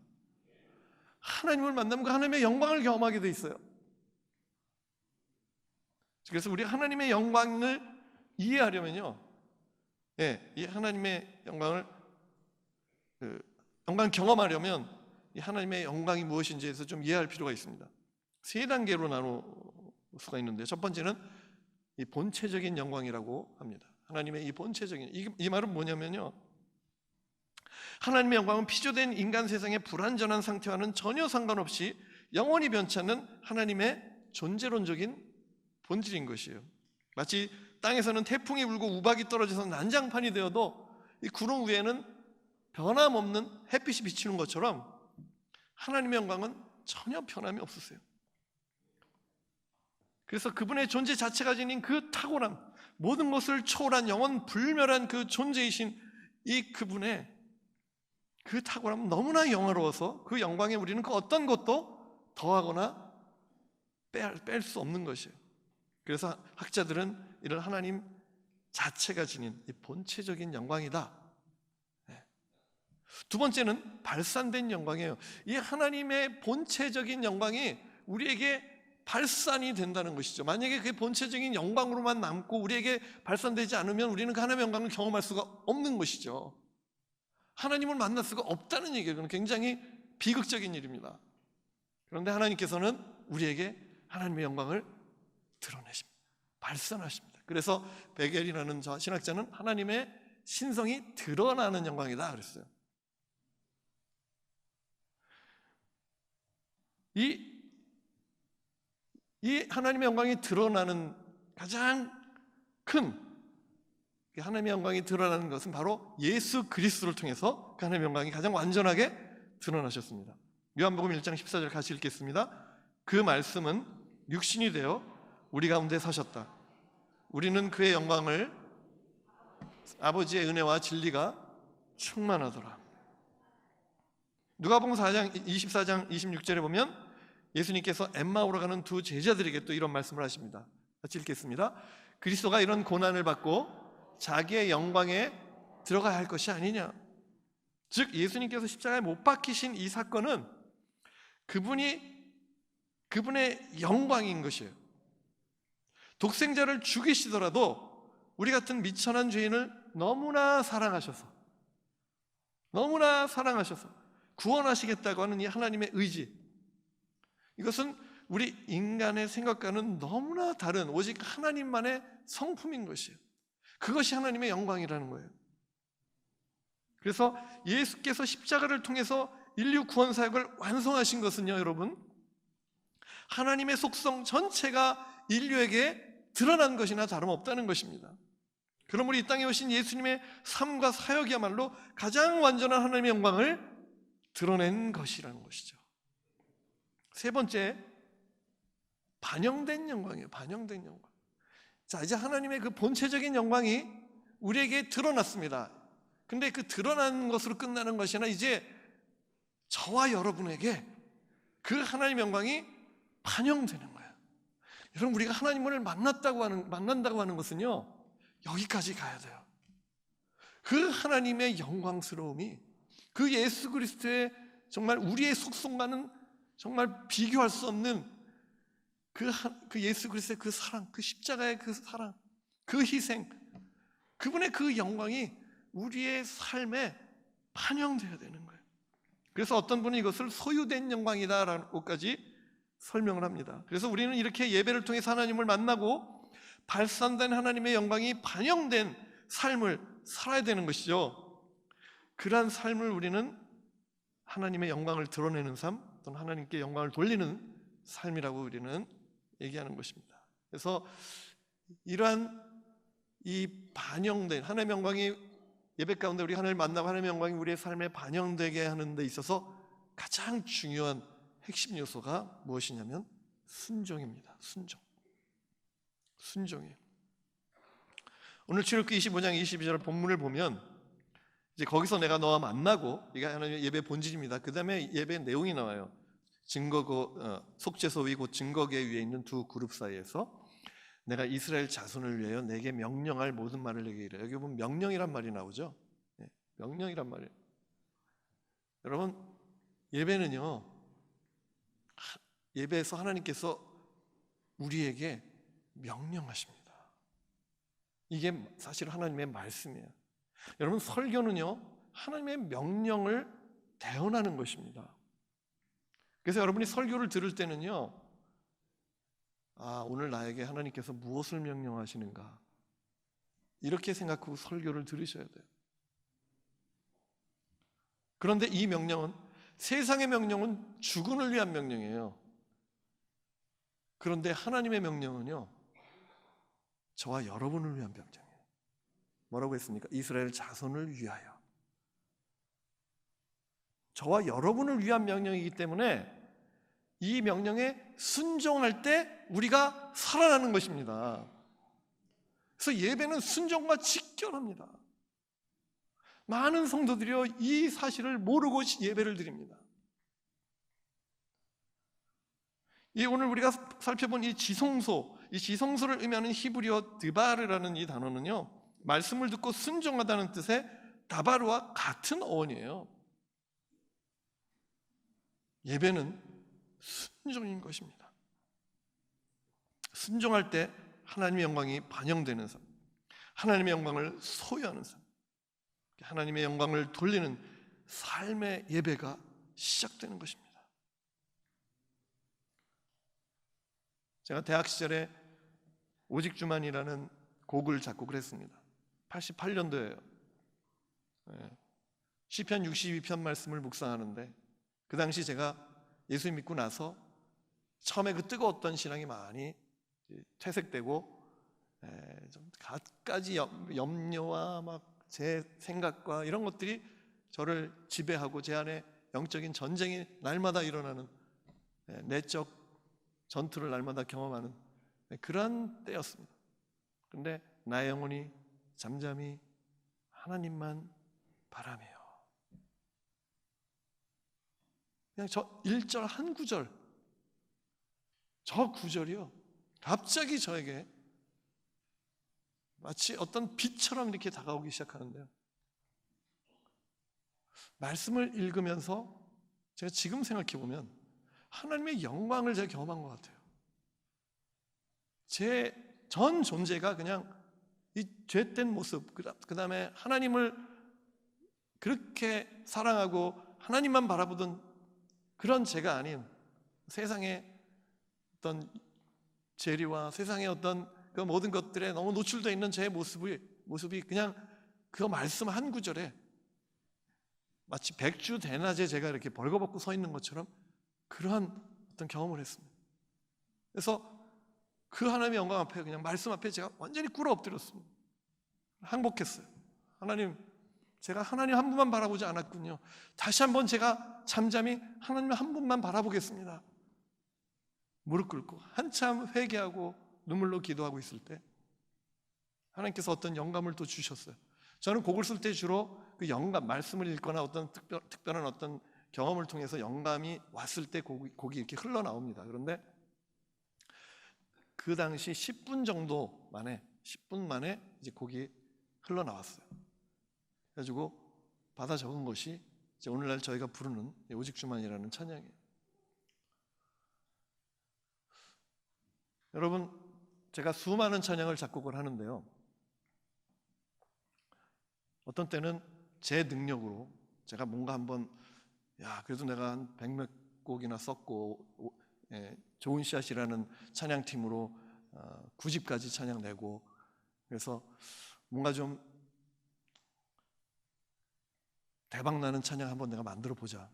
하나님을 만나면 그 하나님의 영광을 경험하게 돼 있어요. 그래서 우리 하나님의 영광을 이해하려면요, 이 하나님의 영광을 경험하려면 이 하나님의 영광이 무엇인지에서 좀 이해할 필요가 있습니다. 세 단계로 나눌 수가 있는데, 첫 번째는 이 본체적인 영광이라고 합니다. 하나님의 이 본체적인, 이 말은 뭐냐면요, 하나님의 영광은 피조된 인간 세상의 불완전한 상태와는 전혀 상관없이 영원히 변치 않는 하나님의 존재론적인 본질인 것이에요. 마치 땅에서는 태풍이 불고 우박이 떨어져서 난장판이 되어도 이 구름 위에는 변함없는 햇빛이 비치는 것처럼 하나님의 영광은 전혀 변함이 없으세요. 그래서 그분의 존재 자체가 지닌 그 탁월함, 모든 것을 초월한 영원 불멸한 그 존재이신 이 그분의 그 탁월함은 너무나 영화로워서 그 영광에 우리는 그 어떤 것도 더하거나 뺄 수 없는 것이에요. 그래서 학자들은 이런 하나님 자체가 지닌 이 본체적인 영광이다. 두 번째는 발산된 영광이에요. 이 하나님의 본체적인 영광이 우리에게 발산이 된다는 것이죠. 만약에 그게 본체적인 영광으로만 남고 우리에게 발산되지 않으면 우리는 그 하나님의 영광을 경험할 수가 없는 것이죠. 하나님을 만날 수가 없다는 얘기예요. 그건 굉장히 비극적인 일입니다. 그런데 하나님께서는 우리에게 하나님의 영광을 드러내십니다. 발산하십니다. 그래서 베겔이라는 신학자는 하나님의 신성이 드러나는 영광이다 그랬어요. 이 하나님의 영광이 드러나는 가장 큰 하나님의 영광이 드러나는 것은 바로 예수 그리스도를 통해서 그 하나님의 영광이 가장 완전하게 드러나셨습니다. 요한복음 1장 14절 같이 읽겠습니다. 그 말씀은 육신이 되어 우리 가운데 사셨다. 우리는 그의 영광을 아버지의 은혜와 진리가 충만하더라. 누가복음 24장 26절에 보면 예수님께서 엠마오로 가는 두 제자들에게 또 이런 말씀을 하십니다. 같이 읽겠습니다. 그리스도가 이런 고난을 받고 자기의 영광에 들어가야 할 것이 아니냐. 즉 예수님께서 십자가에 못 박히신 이 사건은 그분의 영광인 것이에요. 독생자를 죽이시더라도 우리 같은 미천한 죄인을 너무나 사랑하셔서 구원하시겠다고 하는 이 하나님의 의지, 이것은 우리 인간의 생각과는 너무나 다른 오직 하나님만의 성품인 것이에요. 그것이 하나님의 영광이라는 거예요. 그래서 예수께서 십자가를 통해서 인류 구원 사역을 완성하신 것은요, 여러분, 하나님의 속성 전체가 인류에게 드러난 것이나 다름없다는 것입니다. 그러므로 이 땅에 오신 예수님의 삶과 사역이야말로 가장 완전한 하나님의 영광을 드러낸 것이라는 것이죠. 세 번째, 반영된 영광이에요. 반영된 영광. 자, 이제 하나님의 그 본체적인 영광이 우리에게 드러났습니다. 근데 그 드러난 것으로 끝나는 것이 아니라 이제 저와 여러분에게 그 하나님의 영광이 반영되는 거예요. 여러분, 우리가 하나님을 만난다고 하는 것은요, 여기까지 가야 돼요. 그 하나님의 영광스러움이 그 예수 그리스도의 정말 우리의 속성과는 정말 비교할 수 없는 그 예수 그리스도의 그 사랑, 그 십자가의 그 사랑, 그 희생, 그분의 그 영광이 우리의 삶에 반영되어야 되는 거예요. 그래서 어떤 분은 이것을 소유된 영광이다라고까지 설명을 합니다. 그래서 우리는 이렇게 예배를 통해서 하나님을 만나고 발산된 하나님의 영광이 반영된 삶을 살아야 되는 것이죠. 그러한 삶을 우리는 하나님의 영광을 드러내는 삶, 또는 하나님께 영광을 돌리는 삶이라고 우리는 얘기하는 것입니다. 그래서 이러한 이 반영된 하나님의 영광이 예배 가운데 우리 하나님을 만나고 하나님의 영광이 우리의 삶에 반영되게 하는 데 있어서 가장 중요한 핵심 요소가 무엇이냐면 순종입니다. 순종이에요. 오늘 출애굽기 25장 22절 본문을 보면 이제 거기서 내가 너와 만나고, 이게 하나님의 예배 본질입니다. 그 다음에 예배 내용이 나와요. 속죄소 위 곧 증거계 위에 있는 두 그룹 사이에서 내가 이스라엘 자손을 위하여 내게 명령할 모든 말을 내게 이르라. 여기 보면 명령이란 말이 나오죠. 명령이란 말이에요. 여러분, 예배는요, 예배에서 하나님께서 우리에게 명령하십니다. 이게 사실 하나님의 말씀이에요. 여러분, 설교는요, 하나님의 명령을 대언하는 것입니다. 그래서 여러분이 설교를 들을 때는요, 오늘 나에게 하나님께서 무엇을 명령하시는가, 이렇게 생각하고 설교를 들으셔야 돼요. 그런데 이 명령은, 세상의 명령은 주군을 위한 명령이에요. 그런데 하나님의 명령은요, 저와 여러분을 위한 명령이에요. 뭐라고 했습니까? 이스라엘 자손을 위하여. 저와 여러분을 위한 명령이기 때문에 이 명령에 순종할 때 우리가 살아나는 것입니다. 그래서 예배는 순종과 직결합니다. 많은 성도들이요, 이 사실을 모르고 예배를 드립니다. 오늘 우리가 살펴본 이 지성소를 의미하는 히브리어 드바르라는 이 단어는요, 말씀을 듣고 순종하다는 뜻의 다바르와 같은 어원이에요. 예배는 순종인 것입니다. 순종할 때 하나님의 영광이 반영되는 삶, 하나님의 영광을 소유하는 삶, 하나님의 영광을 돌리는 삶의 예배가 시작되는 것입니다. 제가 대학 시절에 오직주만이라는 곡을 작곡을 했습니다. 88년도예요. 시편 62편 말씀을 묵상하는데, 그 당시 제가 예수 믿고 나서 처음에 그 뜨거웠던 신앙이 많이 퇴색되고, 좀 갖가지 염려와 막 제 생각과 이런 것들이 저를 지배하고 제 안에 영적인 전쟁이 날마다 일어나는, 내적 전투를 날마다 경험하는 그런 때였습니다. 그런데 나의 영혼이 잠잠히 하나님만 바라매요. 그냥 저 1절 한 구절, 저 구절이요, 갑자기 저에게 마치 어떤 빛처럼 이렇게 다가오기 시작하는데요, 말씀을 읽으면서 제가 지금 생각해 보면 하나님의 영광을 제가 경험한 것 같아요. 제 전 존재가 그냥 이 죄된 모습, 그 다음에 하나님을 그렇게 사랑하고 하나님만 바라보던 그런 제가 아닌, 세상의 어떤 재리와 세상의 어떤 그 모든 것들에 너무 노출되어 있는 제 모습이 그냥 그 말씀 한 구절에 마치 백주 대낮에 제가 이렇게 벌거벗고 서 있는 것처럼 그러한 어떤 경험을 했습니다. 그래서 그 하나님의 영광 앞에, 그냥 말씀 앞에 제가 완전히 꿇어 엎드렸습니다. 항복했어요. 하나님, 제가 하나님 한 분만 바라보지 않았군요. 다시 한번 제가 잠잠히 하나님 한 분만 바라보겠습니다. 무릎 꿇고 한참 회개하고 눈물로 기도하고 있을 때 하나님께서 어떤 영감을 또 주셨어요. 저는 곡을 쓸 때 주로 그 영감, 말씀을 읽거나 어떤 특별한 어떤 경험을 통해서 영감이 왔을 때 곡이 이렇게 흘러나옵니다. 그런데 그 당시 10분 만에 이제 곡이 흘러나왔어요. 그래가지고 받아 적은 것이 이제 오늘날 저희가 부르는 오직 주만이라는 찬양이에요. 여러분, 제가 수많은 찬양을 작곡을 하는데요, 어떤 때는 제 능력으로 제가 뭔가 한번 그래도 내가 한 100몇 곡이나 썼고 좋은 씨앗이라는 찬양팀으로 9집까지 찬양 내고, 그래서 뭔가 좀 대박나는 찬양 한번 내가 만들어 보자,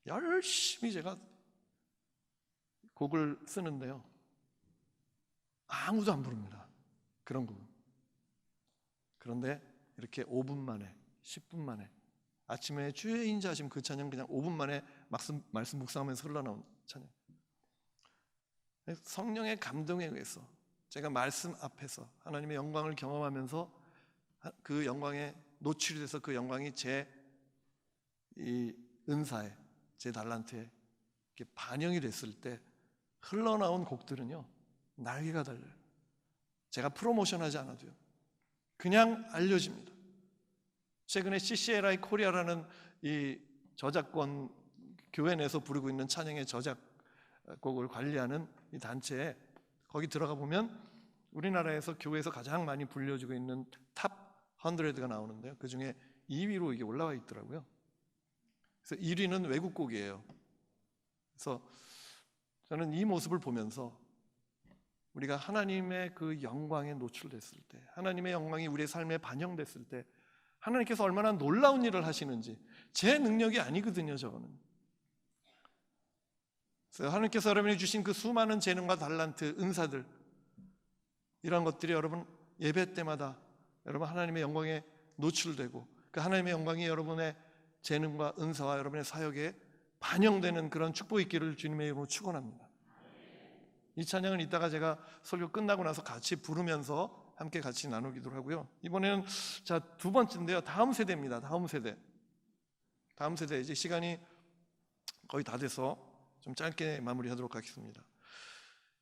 열심히 제가 곡을 쓰는데요, 아무도 안 부릅니다. 그런 곡은. 그런데 이렇게 5분 만에, 10분 만에, 아침에 주의 인자하심 그 찬양 그냥 5분 만에 말씀 묵상하면서 흘러나온 찬양. 성령의 감동에 의해서 제가 말씀 앞에서 하나님의 영광을 경험하면서 그 영광에 노출이 돼서 그 영광이 제 이 은사에, 제 달란트에 이렇게 반영이 됐을 때 흘러나온 곡들은요, 날개가 달려요. 제가 프로모션하지 않아도요, 그냥 알려집니다. 최근에 CCLI 코리아라는 이 저작권, 교회 내에서 부르고 있는 찬양의 저작곡을 관리하는 이 단체에 거기 들어가 보면 우리나라에서 교회에서 가장 많이 불려지고 있는 탑 100가 나오는데요, 그 중에 2위로 이게 올라와 있더라고요. 그래서 1위는 외국 곡이에요. 그래서 저는 이 모습을 보면서 우리가 하나님의 그 영광에 노출됐을 때, 하나님의 영광이 우리의 삶에 반영됐을 때 하나님께서 얼마나 놀라운 일을 하시는지, 제 능력이 아니거든요, 저거는. 그래서 하나님께서 여러분이 주신 그 수많은 재능과 달란트, 은사들, 이런 것들이 여러분 예배 때마다 여러분 하나님의 영광에 노출되고 그 하나님의 영광이 여러분의 재능과 은사와 여러분의 사역에 반영되는 그런 축복이 있기를 주님의 이름으로 축원합니다. 이 찬양은 이따가 제가 설교 끝나고 나서 같이 부르면서 함께 같이 나누기도 하고요. 이번에는 자, 두 번째인데요, 다음 세대입니다. 다음 세대 이제 시간이 거의 다 돼서 좀 짧게 마무리하도록 하겠습니다.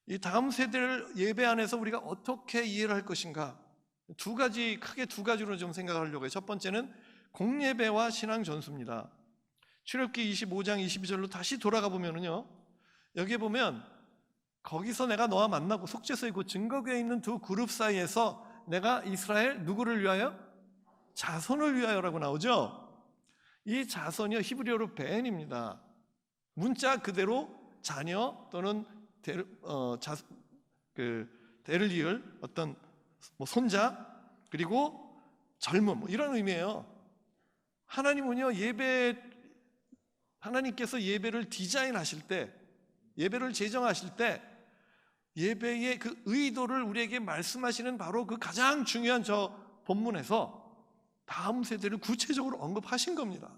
이 다음 세대를 예배 안에서 우리가 어떻게 이해를 할 것인가, 크게 두 가지로 좀 생각하려고 해요. 첫 번째는 공예배와 신앙 전수입니다. 출애굽기 25장 22절로 다시 돌아가 보면은요, 여기에 보면 거기서 내가 너와 만나고 속죄소에 그 증거궤에 있는 두 그룹 사이에서 내가 이스라엘 누구를 위하여? 자손을 위하여라고 나오죠. 이 자손이요, 히브리어로 벤입니다. 문자 그대로 자녀 또는 대를 이을 어떤 손자, 그리고 젊음, 이런 의미예요. 하나님께서 예배를 디자인하실 때, 예배를 제정하실 때 예배의 그 의도를 우리에게 말씀하시는 바로 그 가장 중요한 저 본문에서 다음 세대를 구체적으로 언급하신 겁니다.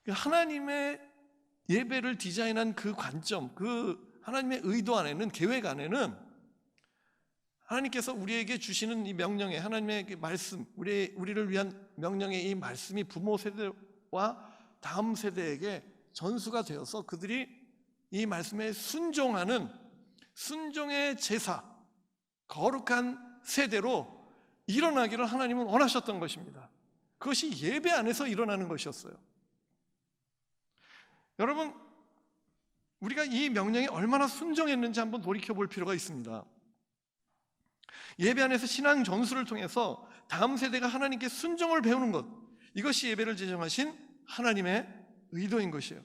하나님의 예배를 디자인한 그 관점, 그 하나님의 의도 안에는, 계획 안에는 하나님께서 우리에게 주시는 이 명령의, 하나님의 말씀, 우리를 위한 명령의 이 말씀이 부모 세대와 다음 세대에게 전수가 되어서 그들이 이 말씀에 순종하는 순종의 제사, 거룩한 세대로 일어나기를 하나님은 원하셨던 것입니다. 그것이 예배 안에서 일어나는 것이었어요. 여러분, 우리가 이 명령에 얼마나 순종했는지 한번 돌이켜볼 필요가 있습니다. 예배 안에서 신앙 전수를 통해서 다음 세대가 하나님께 순종을 배우는 것, 이것이 예배를 제정하신 하나님의 의도인 것이에요.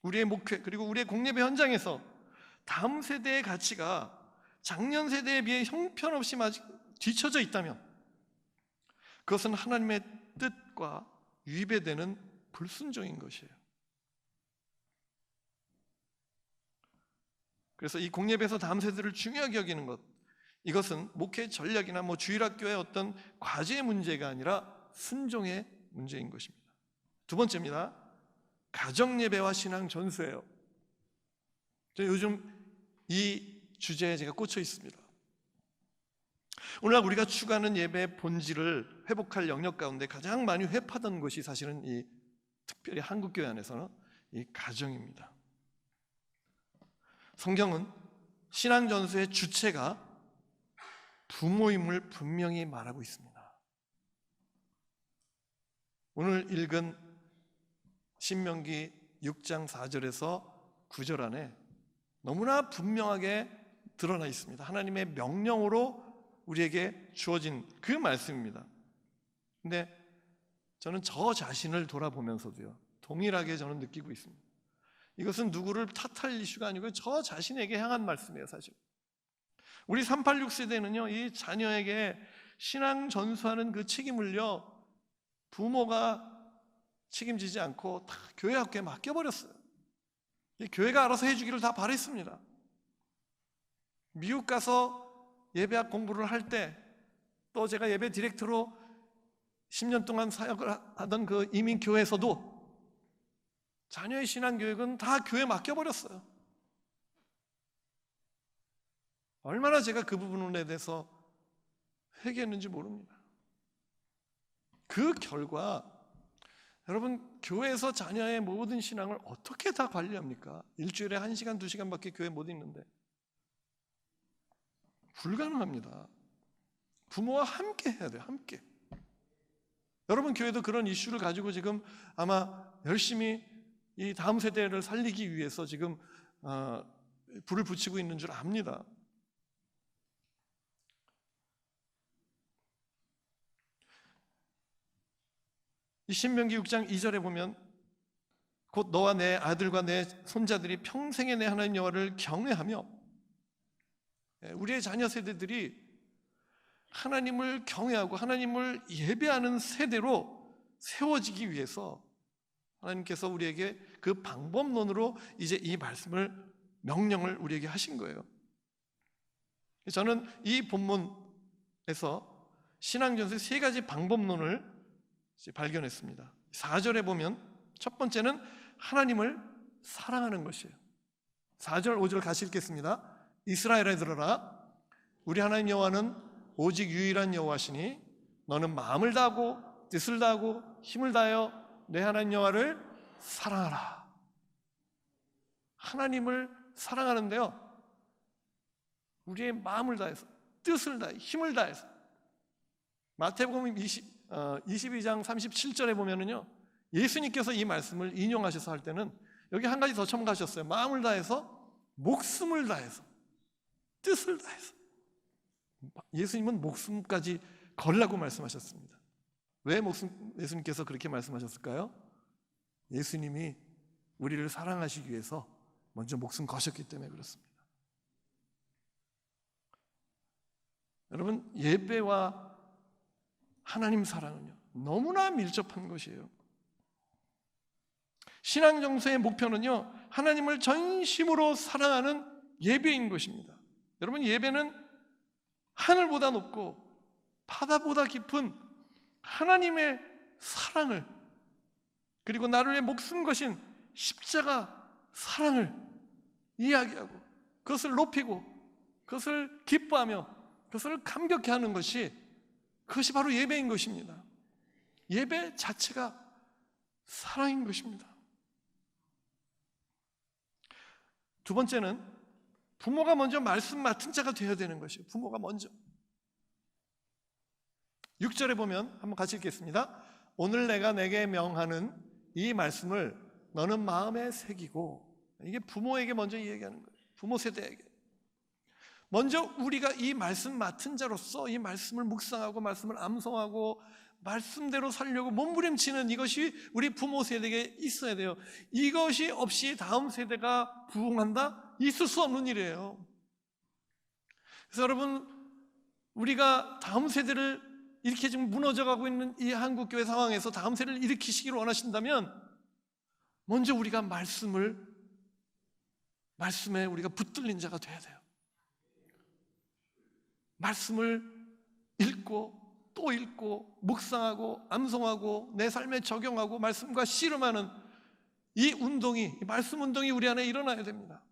우리의 목회, 그리고 우리의 공예배 현장에서 다음 세대의 가치가 작년 세대에 비해 형편없이 뒤처져 있다면 그것은 하나님의 뜻과 위배되는 불순종인 것이에요. 그래서 이 공예배에서 다음 세대를 중요하게 여기는 것, 이것은 목회 전략이나 주일학교의 어떤 과제의 문제가 아니라 순종의 문제인 것입니다. 두 번째입니다. 가정예배와 신앙 전수예요. 요즘 이 주제에 제가 꽂혀 있습니다. 오늘날 우리가 추구하는 예배의 본질을 회복할 영역 가운데 가장 많이 회파던 것이 사실은 이 특별히 한국교회 안에서는 이 가정입니다. 성경은 신앙 전수의 주체가 부모임을 분명히 말하고 있습니다. 오늘 읽은 신명기 6장 4절에서 9절 안에 너무나 분명하게 드러나 있습니다. 하나님의 명령으로 우리에게 주어진 그 말씀입니다. 근데 저는 저 자신을 돌아보면서도요, 동일하게 저는 느끼고 있습니다. 이것은 누구를 탓할 이슈가 아니고 저 자신에게 향한 말씀이에요. 사실 우리 386 세대는요, 이 자녀에게 신앙 전수하는 그 책임을요, 부모가 책임지지 않고 다 교회 학교에 맡겨버렸어요. 교회가 알아서 해주기를 다 바랬습니다. 미국 가서 예배학 공부를 할 때, 또 제가 예배 디렉터로 10년 동안 사역을 하던 그 이민교회에서도 자녀의 신앙교육은 다 교회에 맡겨버렸어요. 얼마나 제가 그 부분에 대해서 회개했는지 모릅니다. 그 결과 여러분, 교회에서 자녀의 모든 신앙을 어떻게 다 관리합니까? 일주일에 1시간, 2시간밖에 교회 못 있는데 불가능합니다. 부모와 함께 해야 돼요. 함께. 여러분 교회도 그런 이슈를 가지고 지금 아마 열심히 이 다음 세대를 살리기 위해서 지금 불을 붙이고 있는 줄 압니다. 이 신명기 6장 2절에 보면 곧 너와 내 아들과 내 손자들이 평생에 내 하나님 여호와를 경외하며, 우리의 자녀 세대들이 하나님을 경외하고 하나님을 예배하는 세대로 세워지기 위해서 하나님께서 우리에게 그 방법론으로 이제 이 말씀을, 명령을 우리에게 하신 거예요. 저는 이 본문에서 신앙전수의 3가지 방법론을 발견했습니다. 4절에 보면 첫 번째는 하나님을 사랑하는 것이에요. 4절 5절 같이 읽겠습니다. 이스라엘에 들어라, 우리 하나님 여호와는 오직 유일한 여호와시니 너는 마음을 다하고 뜻을 다하고 힘을 다하여 내 하나님 여호와를 사랑하라. 하나님을 사랑하는데요, 우리의 마음을 다해서, 뜻을 다해, 힘을 다해서. 마태복음 22장 37절에 보면은요, 예수님께서 이 말씀을 인용하셔서 할 때는 여기 한 가지 더 첨가하셨어요. 마음을 다해서, 목숨을 다해서, 뜻을 다해서. 예수님은 목숨까지 걸라고 말씀하셨습니다. 왜 예수님께서 그렇게 말씀하셨을까요? 예수님이 우리를 사랑하시기 위해서 먼저 목숨 거셨기 때문에 그렇습니다. 여러분, 예배와 하나님 사랑은요, 너무나 밀접한 것이에요. 신앙 정서의 목표는요, 하나님을 전심으로 사랑하는 예배인 것입니다. 여러분, 예배는 하늘보다 높고 바다보다 깊은 하나님의 사랑을, 그리고 나를 위해 목숨 거신 십자가 사랑을 이야기하고 그것을 높이고 그것을 기뻐하며 그것을 감격해 하는 것이, 그것이 바로 예배인 것입니다. 예배 자체가 사랑인 것입니다. 두 번째는 부모가 먼저 말씀 맡은 자가 되어야 되는 것이에요. 부모가 먼저. 6절에 보면 한번 같이 읽겠습니다. 오늘 내가 내게 명하는 이 말씀을 너는 마음에 새기고, 이게 부모에게 먼저 이야기하는 거예요. 부모 세대에게. 먼저 우리가 이 말씀 맡은 자로서 이 말씀을 묵상하고 말씀을 암송하고 말씀대로 살려고 몸부림치는 이것이 우리 부모 세대에게 있어야 돼요. 이것이 없이 다음 세대가 부흥한다? 있을 수 없는 일이에요. 그래서 여러분, 우리가 다음 세대를 이렇게 지금 무너져가고 있는 이 한국교회 상황에서 다음 세대를 일으키시기를 원하신다면 먼저 우리가 말씀을 말씀에 우리가 붙들린 자가 돼야 돼요. 말씀을 읽고 또 읽고 묵상하고 암송하고 내 삶에 적용하고 말씀과 씨름하는 이 운동이, 이 말씀 운동이 우리 안에 일어나야 됩니다.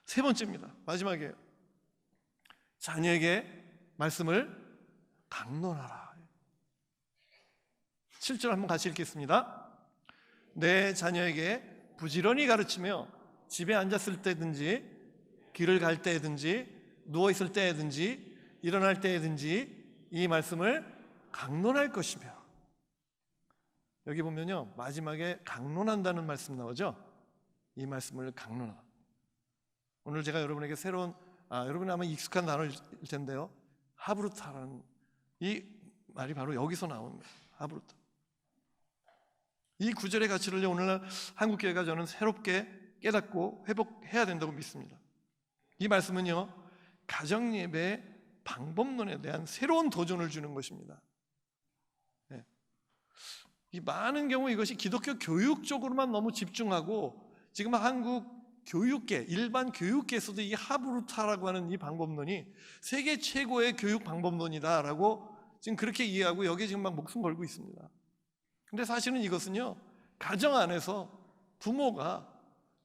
세 번째입니다. 마지막이에요. 자녀에게 말씀을 강론하라. 7절 한번 같이 읽겠습니다. 내 자녀에게 부지런히 가르치며 집에 앉았을 때든지 길을 갈 때든지 누워있을 때든지 일어날 때든지 이 말씀을 강론할 것이며, 여기 보면요 마지막에 강론한다는 말씀 나오죠. 이 말씀을 강론하라. 오늘 제가 여러분에게 새로운 여러분이 아마 익숙한 단어일 텐데요, 하브루타라는 이 말이 바로 여기서 나옵니다. 하브루타. 이 구절의 가치를 오늘날 한국교회가 저는 새롭게 깨닫고 회복해야 된다고 믿습니다. 이 말씀은요 가정예배의 방법론에 대한 새로운 도전을 주는 것입니다. 네. 이 많은 경우 이것이 기독교 교육 쪽으로만 너무 집중하고, 지금 한국 교육계, 일반 교육계에서도 이 하브루타라고 하는 이 방법론이 세계 최고의 교육 방법론이다라고 지금 그렇게 이해하고 여기에 지금 막 목숨 걸고 있습니다. 근데 사실은 이것은요 가정 안에서 부모가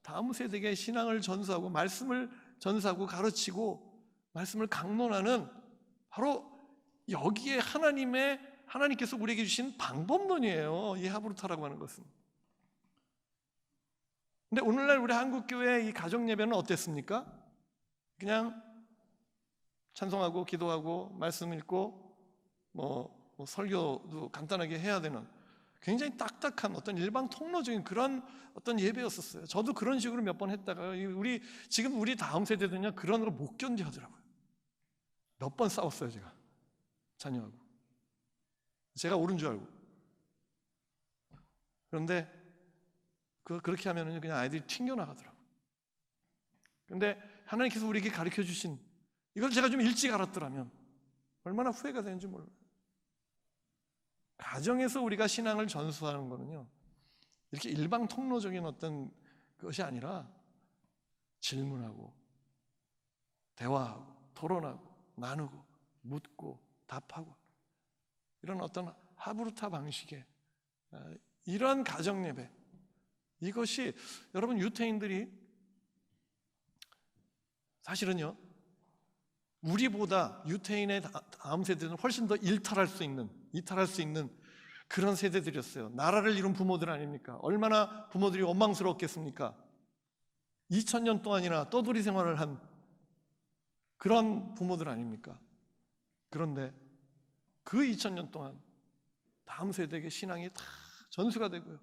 다음 세대에게 신앙을 전수하고 말씀을 전수하고 가르치고 말씀을 강론하는 바로 여기에 하나님께서 우리에게 주신 방법론이에요, 이 하브루타라고 하는 것은. 근데 오늘날 우리 한국교회의 이 가정예배는 어땠습니까? 그냥 찬송하고 기도하고 말씀 읽고 뭐 설교도 간단하게 해야 되는 굉장히 딱딱한 어떤 일반 통로적인 그런 어떤 예배였었어요. 저도 그런 식으로 몇 번 했다가 지금 우리 다음 세대들은요 그런 걸 못 견뎌 하더라고요. 몇 번 싸웠어요 제가 자녀하고. 제가 옳은 줄 알고. 그런데 그렇게 하면은 그냥 아이들이 튕겨나가더라고요. 그런데 하나님께서 우리에게 가르쳐 주신 이걸 제가 좀 일찍 알았더라면 얼마나 후회가 되는지 몰라요. 가정에서 우리가 신앙을 전수하는 거는요 이렇게 일방 통로적인 어떤 것이 아니라 질문하고 대화하고 토론하고 나누고 묻고 답하고 이런 어떤 하브루타 방식의 이런 가정예배, 이것이 여러분 유태인들이 사실은요 우리보다 유태인의 다음 세대는 훨씬 더 이탈할 수 있는 그런 세대들이었어요. 나라를 이룬 부모들 아닙니까? 얼마나 부모들이 원망스러웠겠습니까? 2000년 동안이나 떠돌이 생활을 한 그런 부모들 아닙니까? 그런데 그 2000년 동안 다음 세대에게 신앙이 다 전수가 되고요,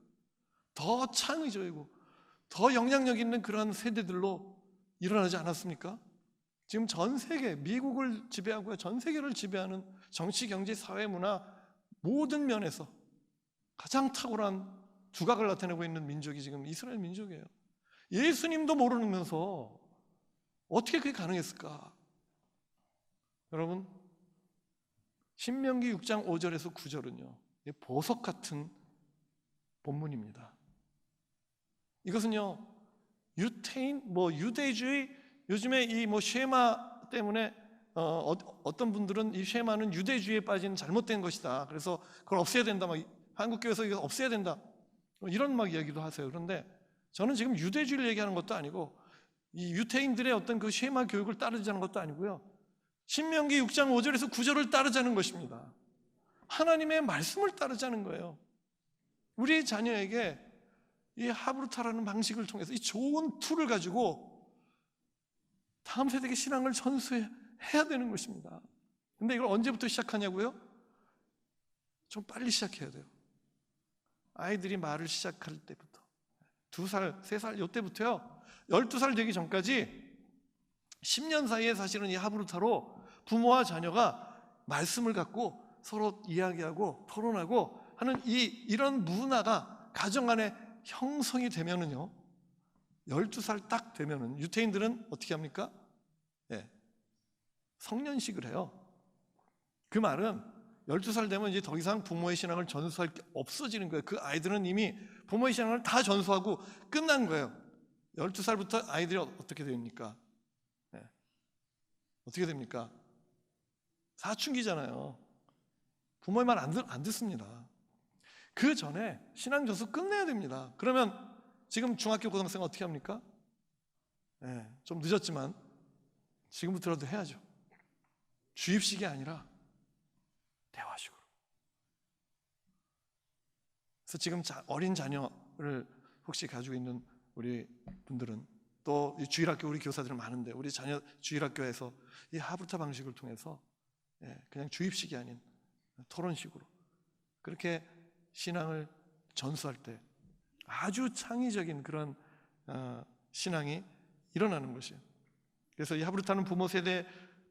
더 창의적이고 더 영향력 있는 그런 세대들로 일어나지 않았습니까? 지금 전 세계, 미국을 지배하고요 전 세계를 지배하는 정치, 경제, 사회, 문화 모든 면에서 가장 탁월한 두각을 나타내고 있는 민족이 지금 이스라엘 민족이에요. 예수님도 모르면서 어떻게 그게 가능했을까? 여러분, 신명기 6장 5절에서 9절은요 보석 같은 본문입니다. 이것은요 유태인, 유대주의, 요즘에 이 쉐마 때문에 어떤 분들은 이 쉐마는 유대주의에 빠진 잘못된 것이다, 그래서 그걸 없애야 된다, 한국교회에서 이거 없애야 된다, 이런 이야기도 하세요. 그런데 저는 지금 유대주의를 얘기하는 것도 아니고 이 유태인들의 어떤 그 쉐마 교육을 따르자는 것도 아니고요, 신명기 6장 5절에서 9절을 따르자는 것입니다. 하나님의 말씀을 따르자는 거예요. 우리 자녀에게 이 하브루타라는 방식을 통해서 이 좋은 툴을 가지고 다음 세대에게 신앙을 전수해야 되는 것입니다. 근데 이걸 언제부터 시작하냐고요? 좀 빨리 시작해야 돼요. 아이들이 말을 시작할 때부터 2살, 3살 이때부터요 12살 되기 전까지 10년 사이에 사실은 이 하브루타로 부모와 자녀가 말씀을 갖고 서로 이야기하고 토론하고 하는 이런 문화가 가정 안에 형성이 되면은요 12살 딱 되면은 유태인들은 어떻게 합니까? 성년식을 해요. 그 말은 12살 되면 이제 더 이상 부모의 신앙을 전수할 게 없어지는 거예요. 그 아이들은 이미 부모의 신앙을 다 전수하고 끝난 거예요. 12살부터 아이들이 어떻게 됩니까? 네. 어떻게 됩니까? 사춘기잖아요. 부모의 말 안 듣습니다. 그 전에 신앙 전수 끝내야 됩니다. 그러면 지금 중학교 고등학생 어떻게 합니까? 네, 좀 늦었지만 지금부터라도 해야죠. 주입식이 아니라 대화식으로. 그래서 지금 어린 자녀를 혹시 가지고 있는 우리 분들은, 또 주일학교 우리 교사들은 많은데 우리 자녀 주일학교에서 이 하브르타 방식을 통해서 그냥 주입식이 아닌 토론식으로 그렇게 신앙을 전수할 때 아주 창의적인 그런 신앙이 일어나는 것이에요. 그래서 이 하브르타는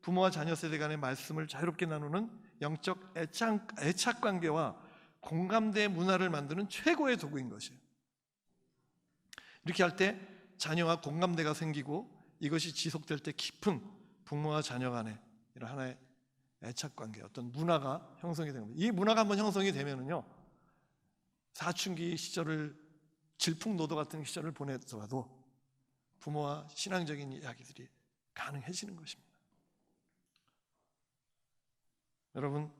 부모와 자녀 세대 간의 말씀을 자유롭게 나누는 영적 애착 관계와 공감대 문화를 만드는 최고의 도구인 것이에요. 이렇게 할 때 자녀와 공감대가 생기고 이것이 지속될 때 깊은 부모와 자녀 간의 이런 하나의 애착 관계, 어떤 문화가 형성이 되는 거예요. 이 문화가 한번 형성이 되면은요, 사춘기 시절을 질풍노도 같은 시절을 보내더라도 부모와 신앙적인 이야기들이 가능해지는 것입니다. 여러분,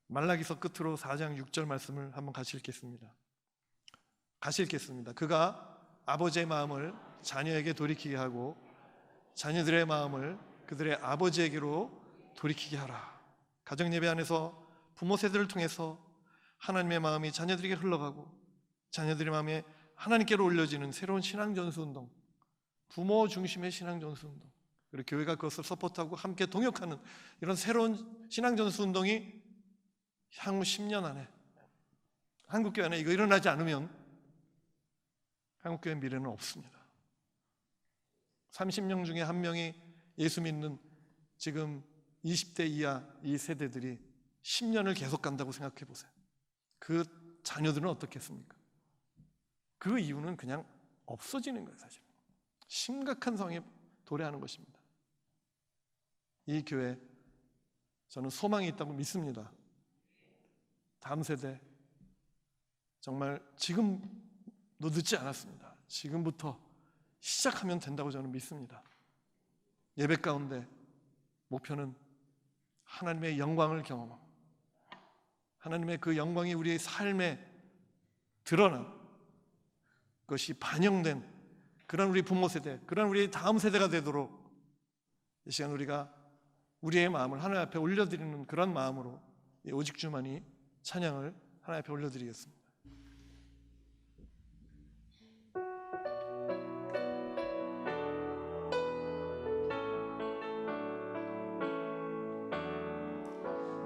말라기서 끝으로 4장 6절 말씀을 한번 같이 읽겠습니다. 그가 아버지의 마음을 자녀에게 돌이키게 하고 자녀들의 마음을 그들의 아버지에게로 돌이키게 하라. 가정예배 안에서 부모 세대를 통해서 하나님의 마음이 자녀들에게 흘러가고 자녀들의 마음에 하나님께로 올려지는 새로운 신앙전수운동, 부모 중심의 신앙전수운동, 그리고 교회가 그것을 서포트하고 함께 동역하는 이런 새로운 신앙전수운동이 향후 10년 안에 한국교회 안에 이거 일어나지 않으면 한국교회 미래는 없습니다. 30명 중에 한 명이 예수 믿는 지금 20대 이하 이 세대들이 10년을 계속 간다고 생각해 보세요. 그 자녀들은 어떻겠습니까? 그 이유는 그냥 없어지는 거예요. 사실 심각한 상황에 도래하는 것입니다. 이 교회, 저는 소망이 있다고 믿습니다. 다음 세대 정말 지금도 늦지 않았습니다. 지금부터 시작하면 된다고 저는 믿습니다. 예배 가운데 목표는 하나님의 영광을 경험하고 하나님의 그 영광이 우리의 삶에 드러난 것이 반영된 그런 우리 부모 세대, 그런 우리 다음 세대가 되도록 이 시간 우리가 우리의 마음을 하나님 앞에 올려드리는 그런 마음으로 오직 주만이 찬양을 하나님 앞에 올려드리겠습니다.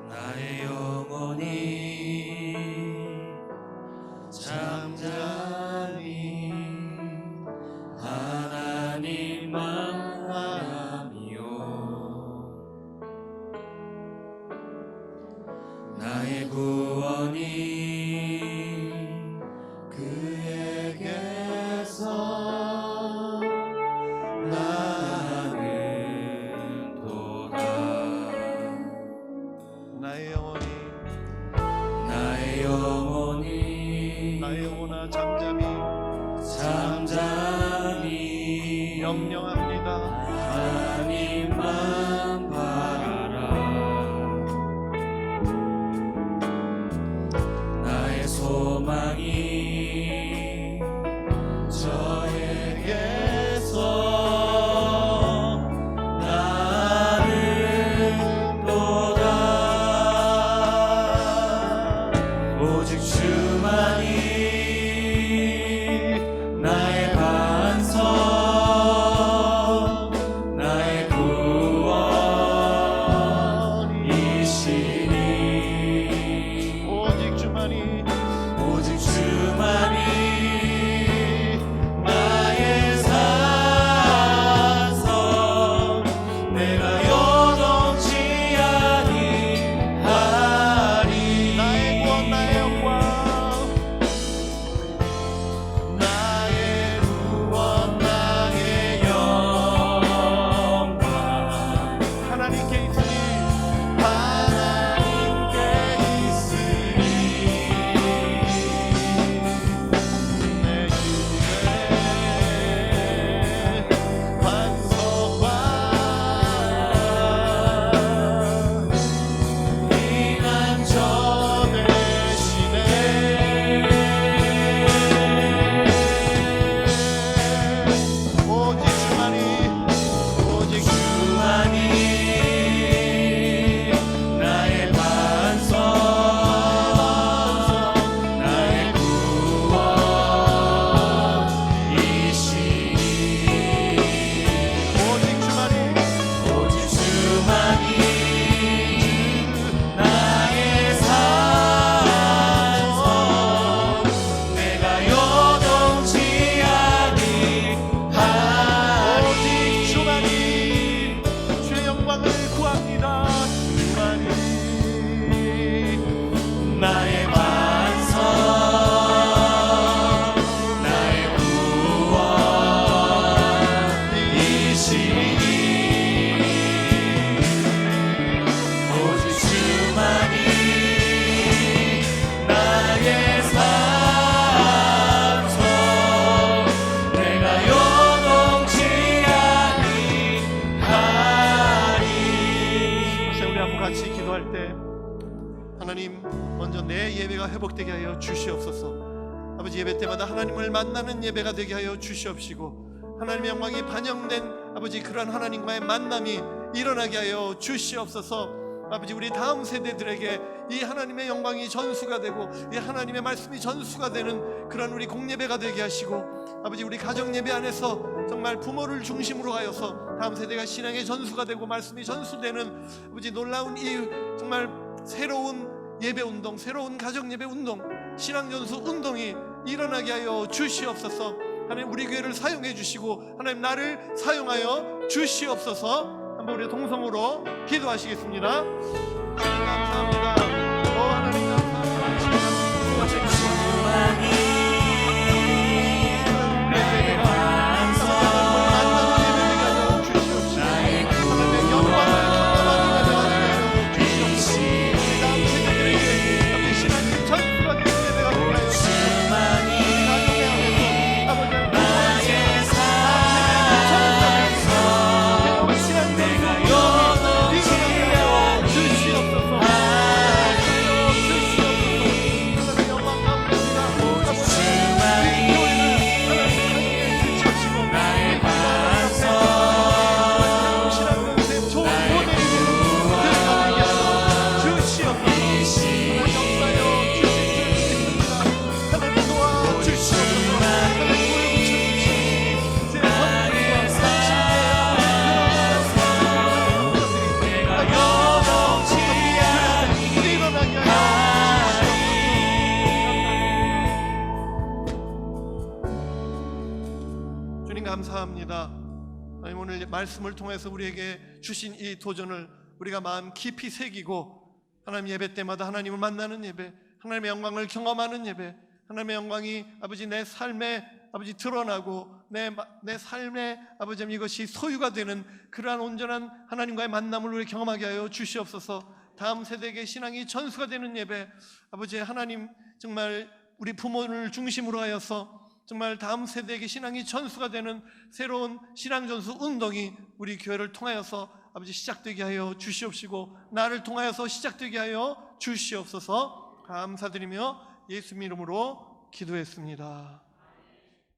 나의 영혼이 잠잠히 하나님만 바라미요 나의 구원이 그에게서 나는 도다 나의 영혼이 나의 영혼아 잠잠히 잠잠히 명령합니다. 먼저 내 예배가 회복되게 하여 주시옵소서. 아버지, 예배 때마다 하나님을 만나는 예배가 되게 하여 주시옵시고, 하나님의 영광이 반영된 아버지 그러한 하나님과의 만남이 일어나게 하여 주시옵소서. 아버지, 우리 다음 세대들에게 이 하나님의 영광이 전수가 되고 이 하나님의 말씀이 전수가 되는 그런 우리 공예배가 되게 하시고, 아버지 우리 가정예배 안에서 정말 부모를 중심으로 하여서 다음 세대가 신앙의 전수가 되고 말씀이 전수되는 아버지 놀라운 이 정말 새로운 예배운동, 새로운 가정예배 운동, 신앙전수 운동이 일어나게 하여 주시옵소서. 하나님, 우리 교회를 사용해 주시고 하나님 나를 사용하여 주시옵소서. 한번 우리 동성으로 기도하시겠습니다. 하나님 감사합니다. 하나님 감사합니다. 감사합니다. 하나님, 오늘 말씀을 통해서 우리에게 주신 이 도전을 우리가 마음 깊이 새기고 하나님 예배 때마다 하나님을 만나는 예배, 하나님의 영광을 경험하는 예배, 하나님의 영광이 아버지 내 삶에 아버지 드러나고 내 삶에 아버지 이것이 소유가 되는 그러한 온전한 하나님과의 만남을 우리 경험하게 하여 주시옵소서. 다음 세대에게 신앙이 전수가 되는 예배, 아버지 하나님 정말 우리 부모를 중심으로 하여서 정말 다음 세대에게 신앙이 전수가 되는 새로운 신앙 전수 운동이 우리 교회를 통하여서 아버지 시작되게 하여 주시옵시고 나를 통하여서 시작되게 하여 주시옵소서. 감사드리며 예수님 이름으로 기도했습니다.